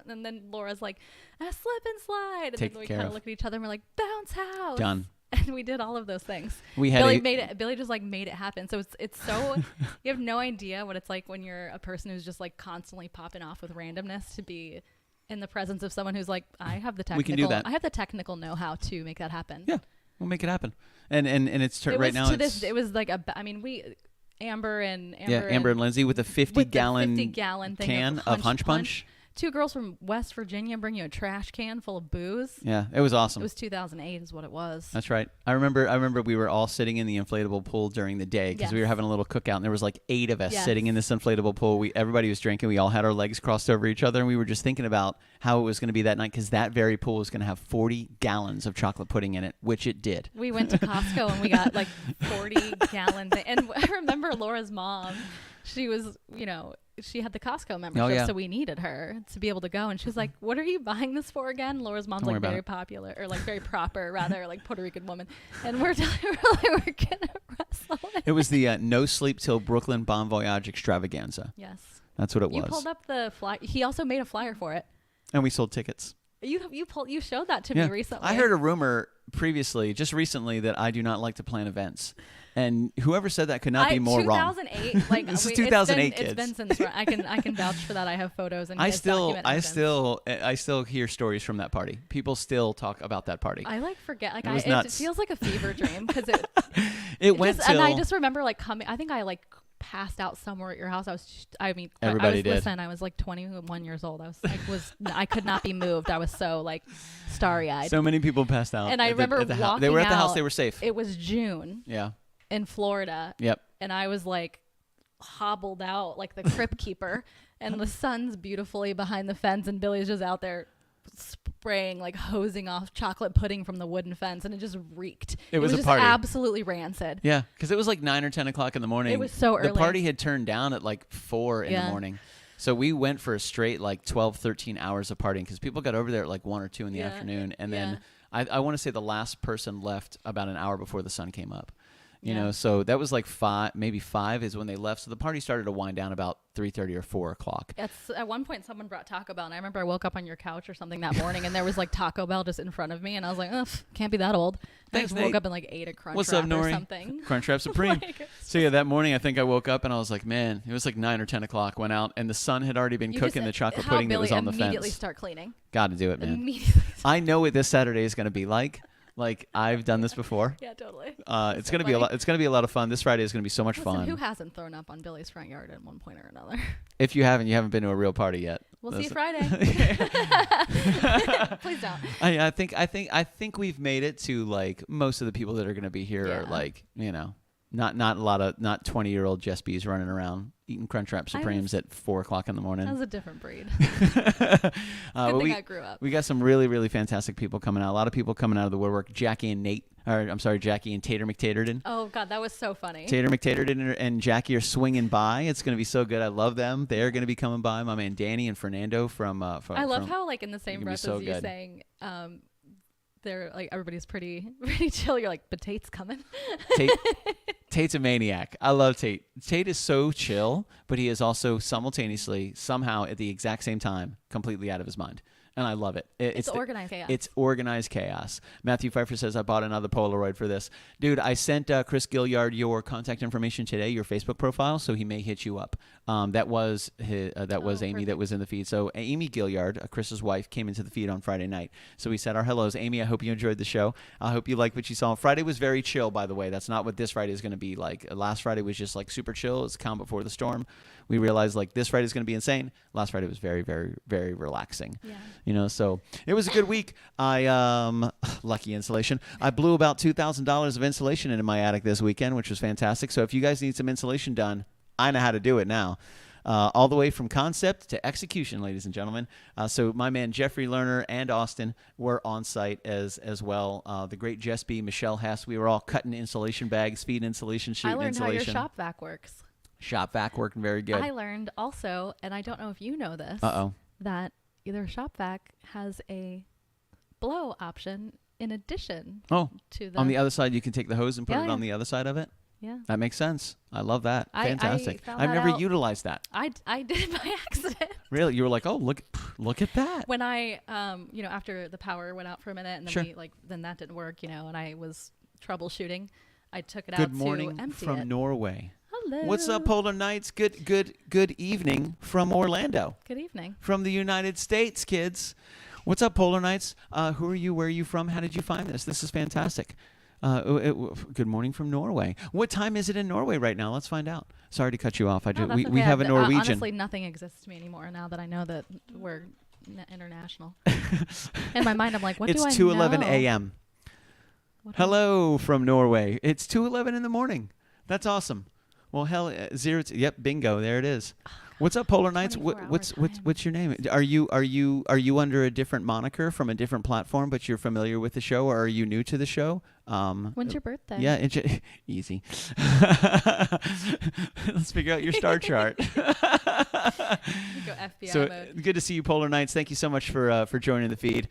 Speaker 4: and then Laura's like, a slip and slide. And
Speaker 1: Take
Speaker 4: then we
Speaker 1: care
Speaker 4: kind
Speaker 1: of.
Speaker 4: of look at each other and we're like, bounce house.
Speaker 1: Done.
Speaker 4: And we did all of those things.
Speaker 1: We had
Speaker 4: Billy just like made it happen. So it's so you have no idea what it's like when you're a person who's just like constantly popping off with randomness to be in the presence of someone who's like, I have the technical,
Speaker 1: We can do that.
Speaker 4: I have the technical know-how to make that happen.
Speaker 1: Yeah, we'll make it happen. And it's
Speaker 4: It
Speaker 1: right
Speaker 4: was
Speaker 1: now.
Speaker 4: it was like Amber and
Speaker 1: Lindsay with a 50-gallon
Speaker 4: 50-gallon thing
Speaker 1: can of Hunch Punch.
Speaker 4: 2 girls from West Virginia bring you a trash can full of booze.
Speaker 1: Yeah, it was awesome.
Speaker 4: It was 2008 is what it was.
Speaker 1: That's right. I remember we were all sitting in the inflatable pool during the day because we were
Speaker 4: Yes.
Speaker 1: having a little cookout, and there was like 8 of us
Speaker 4: Yes.
Speaker 1: sitting in this inflatable pool. Everybody was drinking. We all had our legs crossed over each other, and we were just thinking about how it was going to be that night because that very pool was going to have 40 gallons of chocolate pudding in it, which it did.
Speaker 4: We went to Costco and we got like 40-gallon thing. And I remember Laura's mom, she was, she had the Costco membership,
Speaker 1: yeah.
Speaker 4: so we needed her to be able to go. And she was like, what are you buying this for again? Laura's mom's
Speaker 1: Don't worry
Speaker 4: like
Speaker 1: about
Speaker 4: very
Speaker 1: it.
Speaker 4: popular, or like very proper, rather, like Puerto Rican woman. And we're going to wrestle.
Speaker 1: It was the No Sleep Till Brooklyn Bon Voyage extravaganza.
Speaker 4: Yes.
Speaker 1: That's what it
Speaker 4: You
Speaker 1: was.
Speaker 4: pulled up the flyer. He also made a flyer for it.
Speaker 1: And we sold tickets.
Speaker 4: You showed that to me recently.
Speaker 1: I heard a rumor just recently, that I do not like to plan events. And whoever said that could not be more wrong.
Speaker 4: 2008, like
Speaker 1: This is 2008,
Speaker 4: It's been since I can vouch for that. I have photos and
Speaker 1: I
Speaker 4: guys document evidence.
Speaker 1: still hear stories from that party. People still talk about that party.
Speaker 4: I forget.
Speaker 1: It was
Speaker 4: It
Speaker 1: nuts.
Speaker 4: feels like a fever dream because
Speaker 1: It went
Speaker 4: and
Speaker 1: till
Speaker 4: I just remember like coming. I think I passed out somewhere at your house.
Speaker 1: Everybody did.
Speaker 4: Listen, I was like 21 years old. I could not be moved. I was so like starry eyed.
Speaker 1: so many people passed out.
Speaker 4: And I remember walking
Speaker 1: They were at the house.
Speaker 4: out.
Speaker 1: They were safe.
Speaker 4: It was June
Speaker 1: Yeah.
Speaker 4: in Florida.
Speaker 1: Yep.
Speaker 4: And I was like hobbled out like the crypt keeper, and the sun's beautifully behind the fence, and Billy's just out there spraying, like hosing off chocolate pudding from the wooden fence, and it just reeked.
Speaker 1: It was a
Speaker 4: just
Speaker 1: party.
Speaker 4: absolutely rancid.
Speaker 1: Yeah, because it was like 9 or 10 o'clock in the morning.
Speaker 4: It was so early.
Speaker 1: The party had turned down at like 4 in the morning. So we went for a straight like 12, 13 hours of partying because people got over there at like 1 or 2 in the afternoon. And then I want to say the last person left about an hour before the sun came up. You know, so that was like 5, maybe 5 is when they left. So the party started to wind down about 3:30 or 4 o'clock.
Speaker 4: At one point, someone brought Taco Bell, and I remember I woke up on your couch or something that morning, and there was like Taco Bell just in front of me, and I was like, ugh, can't be that old.
Speaker 1: Thanks,
Speaker 4: I just woke
Speaker 1: Nate.
Speaker 4: up and like ate a Crunch
Speaker 1: What's
Speaker 4: Wrap
Speaker 1: up,
Speaker 4: or
Speaker 1: Nori?
Speaker 4: something.
Speaker 1: Crunchwrap Supreme. So yeah, that morning I think I woke up and I was like, man, it was like 9 or 10 o'clock. Went out and the sun had already been cooking the chocolate pudding that was on the fence.
Speaker 4: Immediately start cleaning.
Speaker 1: Got to do it, man.
Speaker 4: Immediately.
Speaker 1: I know what this Saturday is going to be like. Like I've done this before.
Speaker 4: Yeah, totally.
Speaker 1: It's gonna be a lot. It's gonna be a lot of fun. This Friday is gonna be so much
Speaker 4: Listen,
Speaker 1: fun.
Speaker 4: who hasn't thrown up on Billy's front yard at one point or another?
Speaker 1: If you haven't been to a real party yet.
Speaker 4: We'll see you Friday. Please don't.
Speaker 1: I think we've made it to like most of the people that are gonna be here are
Speaker 4: Yeah.
Speaker 1: like not a lot of 20-year-old Jess B's running around eating Crunchwrap Supremes at 4 o'clock in the morning.
Speaker 4: That was a different breed.
Speaker 1: Good
Speaker 4: Good thing I grew up.
Speaker 1: We got some really, really fantastic people coming out. A lot of people coming out of the woodwork. Jackie and Tater McTaterton.
Speaker 4: Oh God, that was so funny.
Speaker 1: Tater McTaterton and Jackie are swinging by. It's going to be so good. I love them. They're going to be coming by. My man Danny and Fernando from
Speaker 4: I love how like in the same
Speaker 1: gonna be
Speaker 4: breath
Speaker 1: so
Speaker 4: as you
Speaker 1: good.
Speaker 4: saying, they're like everybody's pretty chill. You're like, but Tate's coming.
Speaker 1: Tate's a maniac. I love Tate. Tate is so chill, but he is also simultaneously, somehow, at the exact same time, completely out of his mind. And I love it.
Speaker 4: It's organized chaos.
Speaker 1: It's organized chaos. Matthew Pfeiffer says, I bought another Polaroid for this. Dude, I sent Chris Gilliard your contact information today, your Facebook profile, so he may hit you up. That was Amy
Speaker 4: perfect.
Speaker 1: that was in the feed. So Amy Gilliard, Chris's wife, came into the feed on Friday night. So we said our hellos. Amy, I hope you enjoyed the show. I hope you liked what you saw. Friday was very chill, by the way. That's not what this Friday is going to be like. Last Friday was just like super chill. It's calm before the storm. We realized like this Friday is going to be insane. Last Friday was very, very, very relaxing.
Speaker 4: Yeah.
Speaker 1: You know, so it was a good week. I lucky insulation. I blew about $2,000 of insulation into my attic this weekend, which was fantastic. So if you guys need some insulation done, I know how to do it now. All the way from concept to execution, ladies and gentlemen. So my man Jeffrey Lerner and Austin were on site as well. The great Jess B, Michelle Hess, we were all cutting insulation bags, feeding insulation, shooting
Speaker 4: I learned how your
Speaker 1: insulation.
Speaker 4: shop vac works.
Speaker 1: Shop vac working very good.
Speaker 4: I learned also, and I don't know if you know this, that either shop vac has a blow option in addition
Speaker 1: Oh,
Speaker 4: to the
Speaker 1: on the other side, you can take the hose and put
Speaker 4: Yeah,
Speaker 1: it
Speaker 4: yeah.
Speaker 1: on the other side of it?
Speaker 4: Yeah.
Speaker 1: That makes sense. I love that.
Speaker 4: I
Speaker 1: Fantastic.
Speaker 4: found
Speaker 1: I've
Speaker 4: that
Speaker 1: never
Speaker 4: out.
Speaker 1: utilized that.
Speaker 4: I did it by accident.
Speaker 1: Really? You were like, oh, look at that.
Speaker 4: When I, after the power went out for a minute and then
Speaker 1: Sure.
Speaker 4: then that didn't work, and I was troubleshooting, I took it
Speaker 1: Good
Speaker 4: out
Speaker 1: morning
Speaker 4: to empty
Speaker 1: from
Speaker 4: it.
Speaker 1: Norway.
Speaker 4: Hello.
Speaker 1: What's up, Polar Nights? Good evening from Orlando,
Speaker 4: Good evening.
Speaker 1: from the United States, kids. What's up, Polar Nights? Who are you? Where are you from? How did you find this? This is fantastic. Good morning from Norway. What time is it in Norway right now? Let's find out. Sorry to cut you off.
Speaker 4: No, that's
Speaker 1: we
Speaker 4: okay.
Speaker 1: have a Norwegian.
Speaker 4: Honestly, nothing exists to me anymore now that I know that we're international. In my mind, I'm like, what
Speaker 1: It's
Speaker 4: do I
Speaker 1: 2:11
Speaker 4: know?
Speaker 1: a.m.
Speaker 4: What do I-
Speaker 1: Hello from Norway. It's 2:11 in the morning. That's awesome. Well, hell, yep, bingo. There it is. What's up, Polar Nights?
Speaker 4: 24-hour
Speaker 1: What's your name? Are you under a different moniker from a different platform, but you're familiar with the show, or are you new to the show?
Speaker 4: When's your birthday?
Speaker 1: Yeah, easy. Let's figure out your star chart.
Speaker 4: Go FBI
Speaker 1: So
Speaker 4: mode.
Speaker 1: good to see you, Polar Nights. Thank you so much for joining the feed.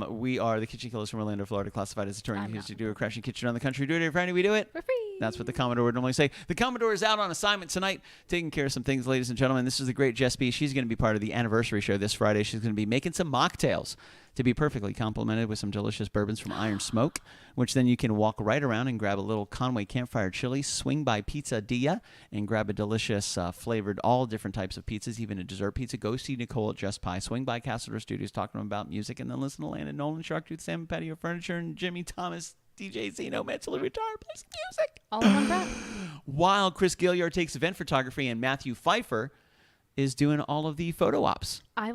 Speaker 1: We are the Kitchen Killaz from Orlando, Florida, classified as a touring
Speaker 4: I'm
Speaker 1: kitchen
Speaker 4: not.
Speaker 1: to do a crashing kitchen around the country. Do it every Friday. We do it.
Speaker 4: For free.
Speaker 1: That's what the Commodore would normally say. The Commodore is out on assignment tonight, taking care of some things, ladies and gentlemen. This is the great Jess B. She's going to be part of the anniversary show this Friday. She's going to be making some mocktails to be perfectly complemented with some delicious bourbons from Iron Smoke, which then you can walk right around and grab a little Conway Campfire Chili, swing by Pizza Dia, and grab a delicious flavored, all different types of pizzas, even a dessert pizza. Go see Nicole at Just Pie. Swing by Castleton Studios, talk to them about music, and then listen to Landon Nolan, Sharktooth, Sam Patio Furniture, and Jimmy Thomas, DJ Zeno, mentally retired, plays music.
Speaker 4: All in one breath.
Speaker 1: While Chris Gilliard takes event photography and Matthew Pfeiffer is doing all of the photo ops.
Speaker 4: I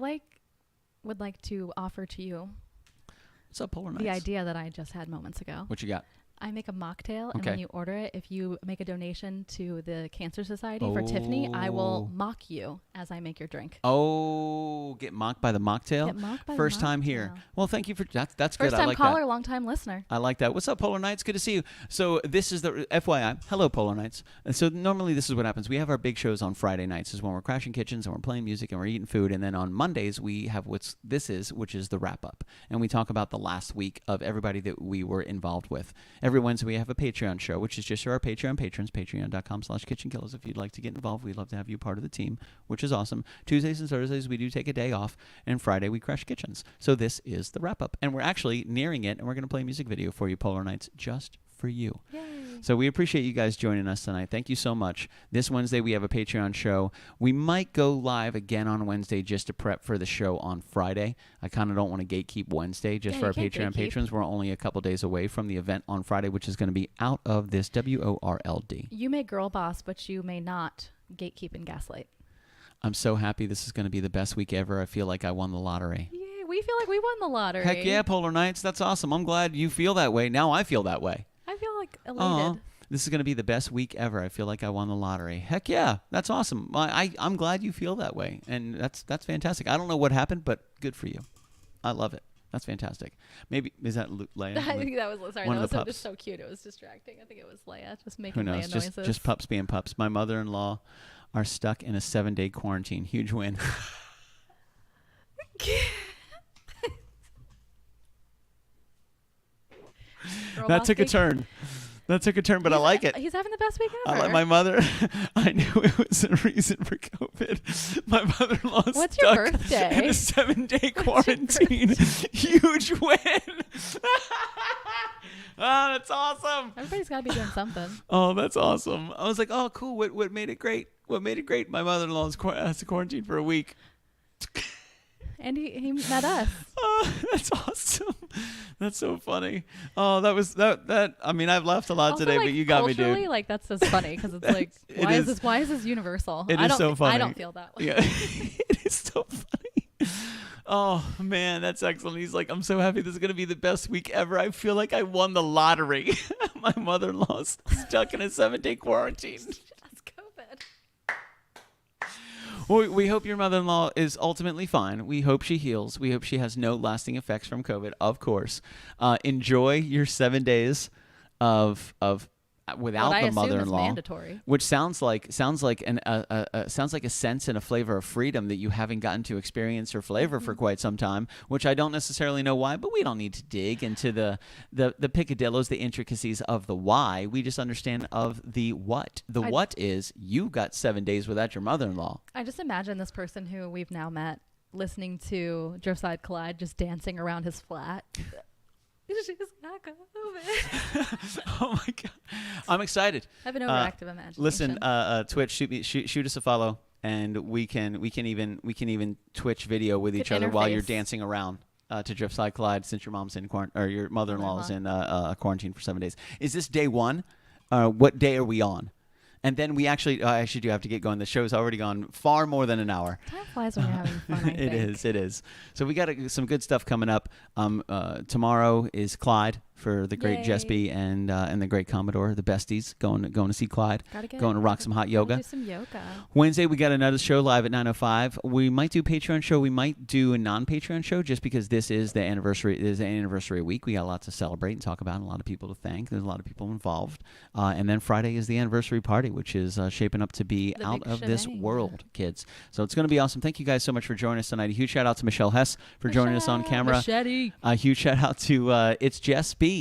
Speaker 4: would like to offer to you
Speaker 1: What's up, Polar Nights?
Speaker 4: the idea that I just had moments ago.
Speaker 1: What you got?
Speaker 4: I make a mocktail, and
Speaker 1: Okay.
Speaker 4: when you order it, if you make a donation to the Cancer Society for Tiffany, I will mock you as I make your drink.
Speaker 1: Oh, get mocked by the mocktail?
Speaker 4: Get mocked by the
Speaker 1: First time here.
Speaker 4: mocktail.
Speaker 1: Well, thank you for that's good.
Speaker 4: First
Speaker 1: I
Speaker 4: time
Speaker 1: like
Speaker 4: caller,
Speaker 1: that.
Speaker 4: long time listener.
Speaker 1: I like that. What's up, Polar Nights? Good to see you. So this is the FYI. Hello, Polar Nights. And so normally this is what happens. We have our big shows on Friday nights, is when we're crashing kitchens and we're playing music and we're eating food. And then on Mondays we have which is the wrap up, and we talk about the last week of everybody that we were involved with. Every Wednesday we have a Patreon show, which is just for our Patreon patrons. Patreon.com/KitchenKillaz. If you'd like to get involved, we'd love to have you part of the team, which is awesome. Tuesdays and Thursdays we do take a day off, and Friday we crash kitchens. So this is the wrap up, and we're actually nearing it, and we're going to play a music video for you, Polar Nights, just for you.
Speaker 4: Yay.
Speaker 1: So we appreciate you guys joining us tonight. Thank you so much. This Wednesday we have a Patreon show. We might go live again on Wednesday just to prep for the show on Friday. I kind of don't want to gatekeep Wednesday just
Speaker 4: Yeah,
Speaker 1: for our
Speaker 4: you can't
Speaker 1: Patreon
Speaker 4: gatekeep.
Speaker 1: patrons. We're only a couple days away from the event on Friday, which is going to be out of this WORLD.
Speaker 4: You may girl boss, but you may not gatekeep and gaslight.
Speaker 1: I'm so happy. This is going to be the best week ever. I feel like I won the lottery.
Speaker 4: Yeah, we feel like we won the lottery.
Speaker 1: Heck yeah, Polar Nights. That's awesome. I'm glad you feel that way. Now I feel that way.
Speaker 4: I feel like elated.
Speaker 1: Aw, this is going to be the best week ever. I feel like I won the lottery. Heck yeah, that's awesome. I'm glad you feel that way, and that's fantastic. I don't know what happened, but good for you. I love it. That's fantastic. Maybe is that Leia?
Speaker 4: I think that was sorry.
Speaker 1: One
Speaker 4: That
Speaker 1: of the
Speaker 4: was
Speaker 1: pups.
Speaker 4: just so cute. It was distracting. I think it was Leia just
Speaker 1: Who
Speaker 4: making
Speaker 1: knows?
Speaker 4: Leia noises.
Speaker 1: Just pups being pups. My mother-in-law are stuck in a 7-day quarantine. Huge win.
Speaker 4: Girl
Speaker 1: That
Speaker 4: boss
Speaker 1: took a
Speaker 4: gate-
Speaker 1: turn. That took a turn, but I like it.
Speaker 4: He's having the best week ever.
Speaker 1: I like my mother. I knew it was a reason for COVID. My mother-in-law
Speaker 4: What's your
Speaker 1: stuck
Speaker 4: birthday?
Speaker 1: in a 7-day quarantine. Huge win. Oh, that's awesome.
Speaker 4: Everybody's got to be doing something.
Speaker 1: Oh, that's awesome. I was like, oh, cool. What made it great? What made it great? My mother-in-law has to quarantine for a week.
Speaker 4: And he met us.
Speaker 1: Oh, that's awesome. That's so funny. Oh, that was that. I mean, I've laughed a lot
Speaker 4: Also,
Speaker 1: today,
Speaker 4: like,
Speaker 1: but you got me, dude.
Speaker 4: culturally, like, that's just funny because it's like, why is this universal?
Speaker 1: It
Speaker 4: I
Speaker 1: is
Speaker 4: don't
Speaker 1: so funny.
Speaker 4: I don't feel that way.
Speaker 1: Yeah, it is so funny. Oh man, that's excellent. He's like, I'm so happy. This is gonna be the best week ever. I feel like I won the lottery. My mother-in-law's stuck in a 7-day quarantine.
Speaker 4: That's COVID.
Speaker 1: Well, we hope your mother-in-law is ultimately fine. We hope she heals. We hope she has no lasting effects from COVID, of course. Enjoy your 7 days of without
Speaker 4: What I
Speaker 1: the
Speaker 4: assume is
Speaker 1: mother-in-law,
Speaker 4: mandatory.
Speaker 1: which sounds like a sense and a flavor of freedom that you haven't gotten to experience or flavor for quite some time, which I don't necessarily know why, but we don't need to dig into the picadillos, the intricacies of the why. We just understand of the what. What is you got 7 days without your mother-in-law.
Speaker 4: I just imagine this person who we've now met listening to Driftside Collide just dancing around his flat. She's not COVID.
Speaker 1: Oh my god, I'm excited.
Speaker 4: I have an overactive imagination.
Speaker 1: Listen, Twitch, shoot us a follow, and we can even Twitch video with each other while you're
Speaker 4: interface.
Speaker 1: dancing around to Driftside Collide, since your mom's in quarantine or your mother-in-law is in quarantine for 7 days. Is this day one? What day are we on? And then we actually do have to get going. The show's already gone far more than an hour.
Speaker 4: Time flies when you're having fun.
Speaker 1: It is. So we got some good stuff coming up. Tomorrow is Clyde for the great
Speaker 4: Yay.
Speaker 1: Jesby and the great Commodore, the besties, going to see Clyde.
Speaker 4: Going
Speaker 1: to rock some hot yoga.
Speaker 4: Do some yoga.
Speaker 1: Wednesday we got another show live at 9:05. We might do Patreon show. We might do a non-Patreon show just because this is the anniversary. It is the anniversary week. We got a lot to celebrate and talk about, and a lot of people to thank. There's a lot of people involved. And then Friday is the anniversary party, which is shaping up to be
Speaker 4: The
Speaker 1: out
Speaker 4: big
Speaker 1: of this
Speaker 4: shebang.
Speaker 1: world, kids. So it's going to be awesome. Thank you guys so much for joining us tonight. A huge shout out to Michelle Hess for joining us on camera.
Speaker 4: Machete.
Speaker 1: A huge shout out to It's Jess B.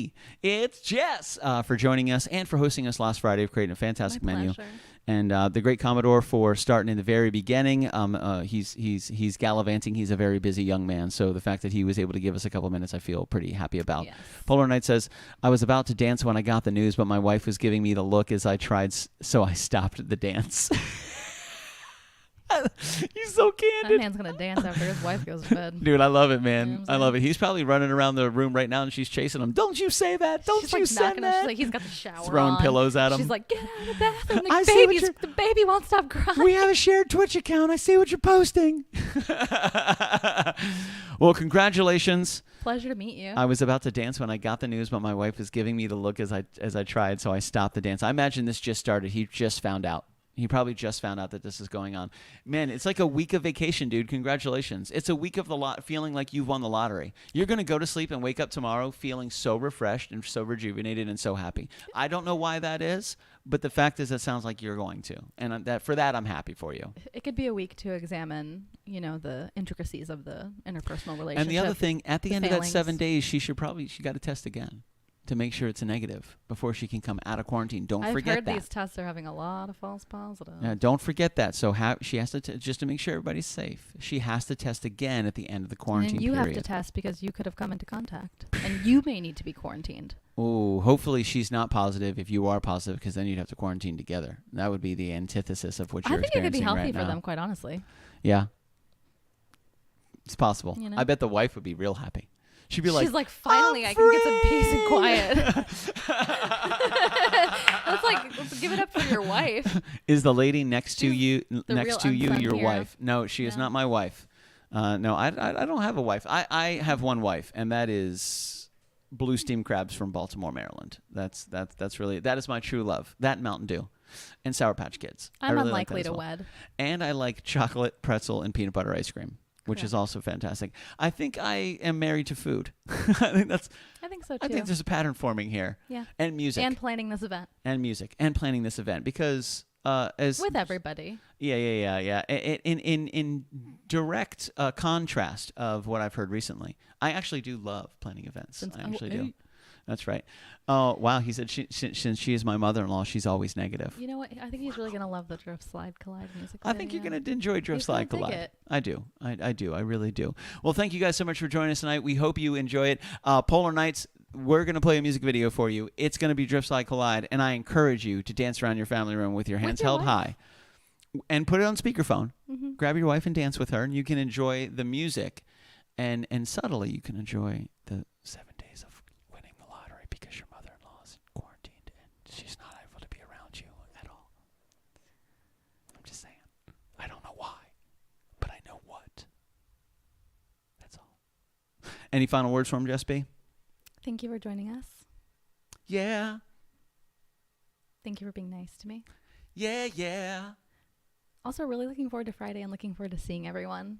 Speaker 1: It's Jess for joining us and for hosting us last Friday, of creating a fantastic
Speaker 4: My
Speaker 1: menu.
Speaker 4: pleasure.
Speaker 1: And the great Commodore for starting in the very beginning. He's gallivanting. He's a very busy young man. So the fact that he was able to give us a couple minutes, I feel pretty happy about.
Speaker 4: Yes.
Speaker 1: Polar Knight says, I was about to dance when I got the news, but my wife was giving me the look as I tried, so I stopped the dance. He's so
Speaker 4: That
Speaker 1: candid.
Speaker 4: man's going to dance after his wife goes to bed.
Speaker 1: Dude, I love it,
Speaker 4: You know
Speaker 1: man.
Speaker 4: what I'm
Speaker 1: I love it. He's probably running around the room right now, and she's chasing him. Don't you say that. Don't
Speaker 4: She's
Speaker 1: you
Speaker 4: like
Speaker 1: say
Speaker 4: knocking him.
Speaker 1: that.
Speaker 4: She's like, he's got the shower
Speaker 1: Throwing
Speaker 4: on.
Speaker 1: pillows at him.
Speaker 4: She's like, get out of the bathroom.
Speaker 1: I
Speaker 4: The,
Speaker 1: see what
Speaker 4: baby's,
Speaker 1: you're-
Speaker 4: the baby won't stop crying.
Speaker 1: We have a shared Twitch account. I see what you're posting. Well, congratulations.
Speaker 4: Pleasure to meet you.
Speaker 1: I was about to dance when I got the news, but my wife was giving me the look as I tried, so I stopped the dance. I imagine this just started. He just found out. He probably just found out that this is going on. Man, it's like a week of vacation, dude. Congratulations. It's a week of feeling like you've won the lottery. You're going to go to sleep and wake up tomorrow feeling so refreshed and so rejuvenated and so happy. I don't know why that is, but the fact is it sounds like you're going to. And for that, I'm happy for you.
Speaker 4: It could be a week to examine, the intricacies of the interpersonal relationship.
Speaker 1: And the other thing, at the
Speaker 4: the
Speaker 1: end of that
Speaker 4: failings.
Speaker 1: 7 days, she got to test again to make sure it's a negative before she can come out of quarantine. Don't
Speaker 4: I've
Speaker 1: forget
Speaker 4: heard
Speaker 1: that.
Speaker 4: these tests are having a lot of false positives.
Speaker 1: Yeah, don't forget that. So she has to just to make sure everybody's safe. She has to test again at the end of the quarantine
Speaker 4: and you
Speaker 1: period.
Speaker 4: have to test because you could have come into contact, and you may need to be quarantined.
Speaker 1: Oh, hopefully she's not positive. If you are positive, because then you'd have to quarantine together. That would be the antithesis of what
Speaker 4: I
Speaker 1: you're
Speaker 4: think it could be
Speaker 1: experiencing
Speaker 4: healthy
Speaker 1: right
Speaker 4: for
Speaker 1: now.
Speaker 4: them, quite honestly.
Speaker 1: Yeah, it's possible.
Speaker 4: You know?
Speaker 1: I bet the wife would be real happy. She'd be like,
Speaker 4: She's like, finally, I can get some peace and quiet. Let's give it up for your wife.
Speaker 1: "Is the lady next to
Speaker 4: She's
Speaker 1: you
Speaker 4: the real unsung
Speaker 1: your
Speaker 4: hero.
Speaker 1: wife?" No, she is
Speaker 4: No.
Speaker 1: not my wife. No, I don't have a wife. I have one wife, and that is blue steam crabs from Baltimore, Maryland. That's really that is my true love. That and Mountain Dew, and Sour Patch Kids. I
Speaker 4: I'm
Speaker 1: really like that
Speaker 4: unlikely
Speaker 1: as
Speaker 4: to
Speaker 1: well.
Speaker 4: wed.
Speaker 1: And I like chocolate pretzel and peanut butter ice cream, which
Speaker 4: Cool.
Speaker 1: is also fantastic. I think I am married to food. I
Speaker 4: I think so too.
Speaker 1: I think there's a pattern forming here.
Speaker 4: Yeah.
Speaker 1: And music.
Speaker 4: And planning this event
Speaker 1: music. And planning this event. Because as
Speaker 4: with everybody.
Speaker 1: Yeah. In direct contrast of what I've heard recently, I actually do love planning events.
Speaker 4: Since
Speaker 1: I actually do. That's right. Oh, wow. He said since she is my mother-in-law, she's always negative.
Speaker 4: You know what? I think he's really gonna love the Drift Slide Collide music.
Speaker 1: I think you're going to enjoy Drift
Speaker 4: He's gonna
Speaker 1: Slide
Speaker 4: dig
Speaker 1: Collide.
Speaker 4: it.
Speaker 1: I do. I do. I really do. Well, thank you guys so much for joining us tonight. We hope you enjoy it. Polar Nights, we're going to play a music video for you. It's going to be Drift Slide Collide, and I encourage you to dance around your family room with your hands
Speaker 4: your
Speaker 1: held
Speaker 4: wife.
Speaker 1: high and put it on speakerphone.
Speaker 4: Mm-hmm.
Speaker 1: Grab your wife and dance with her, and you can enjoy the music. And subtly, you can enjoy the 7 days of winning the lottery because your mother-in-law is quarantined and she's not able to be around you at all. I'm just saying. I don't know why, but I know what. That's all. Any final words from Jess B?
Speaker 4: Thank you for joining us.
Speaker 1: Yeah.
Speaker 4: Thank you for being nice to me.
Speaker 1: Yeah.
Speaker 4: Also, really looking forward to Friday and looking forward to seeing everyone.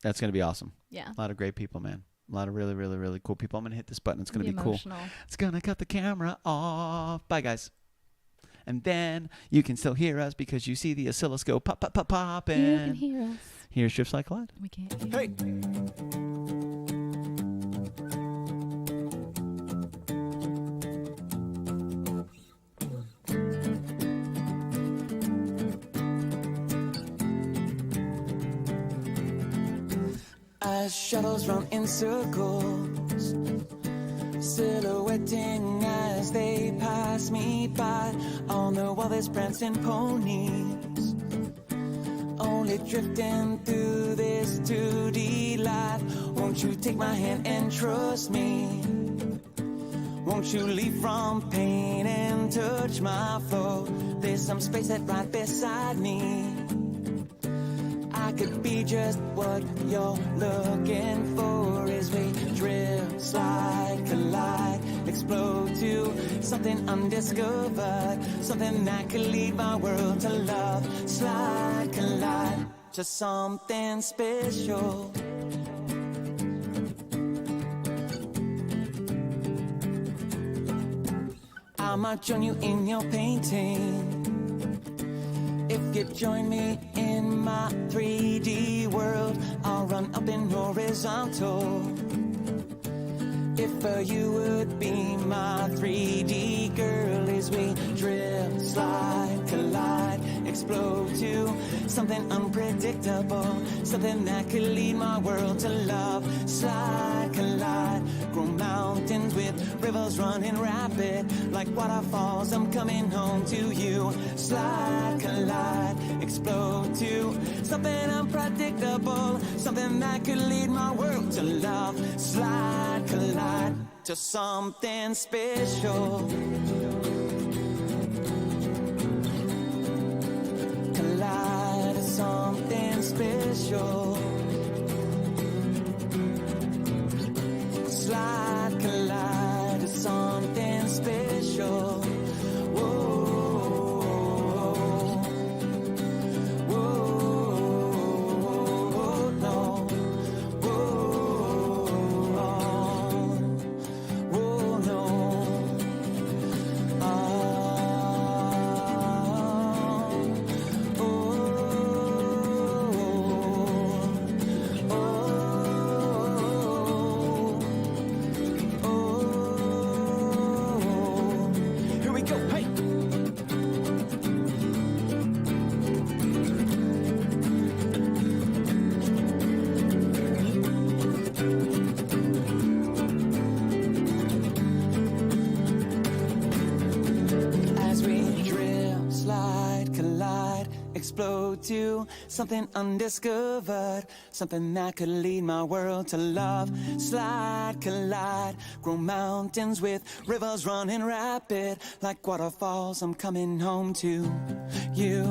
Speaker 1: That's going to be awesome.
Speaker 4: Yeah.
Speaker 1: A lot of great people, man. A lot of really, really, really cool people. I'm going to hit this button. It's going to be cool.
Speaker 4: Emotional.
Speaker 1: It's going to cut the camera off. Bye, guys. And then you can still hear us because you see the oscilloscope pop, pop, pop, pop. And
Speaker 4: You can hear us.
Speaker 1: here's Drift Slide Collide.
Speaker 4: We can't hear.
Speaker 1: Hey.
Speaker 5: As shadows run in circles, silhouetting as they pass me by. On the wall there's prancing ponies, only drifting through this 2D life. Won't you take my hand and trust me? Won't you leave from pain and touch my flow? There's some space that right beside me. I could be just what you're looking for as we drift, slide, collide, explode to something undiscovered, something that could lead my world to love. Slide, collide to something special. I might join you in your painting if you join me in my 3D world. I'll run up in horizontal. If you would be my 3D girl as we drift, slide, collide, explode to something unpredictable, something that could lead my world to love. Slide, collide, grow mountains with rivers running rapid like waterfalls. I'm coming home to you. Slide, collide, explode to something unpredictable, something that could lead my world to love. Slide, collide to something special. Collide to something special. Slide, collide to something special. Whoa, whoa, no. Whoa, whoa, no. Here we go, hey! As we drift, slide, collide, explode to something undiscovered, something that could lead my world to love. Slide, collide, grow mountains with rivers running rapid like waterfalls. I'm coming home to you.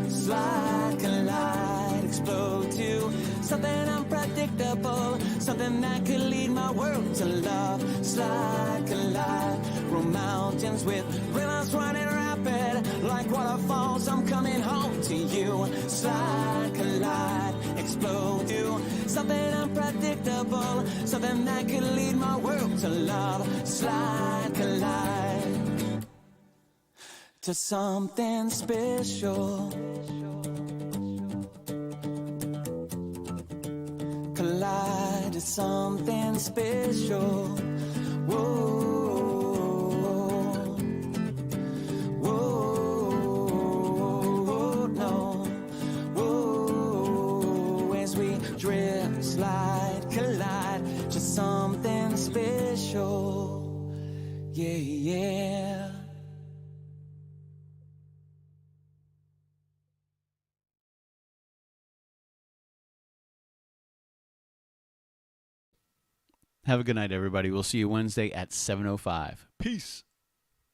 Speaker 5: Slide, collide, explode to something unpredictable, something that could lead my world to love. Slide, collide, grow mountains with rivers running rapid like waterfalls. I'm coming home to you. Slide, collide, explode to something unpredictable, something that could lead my world to love. Slide, collide to something special. Collide to just something special. Whoa, whoa, no, whoa, as we drift, slide, collide, just something special, yeah, yeah.
Speaker 1: Have a good night, everybody. We'll see you Wednesday at 7:05. Peace.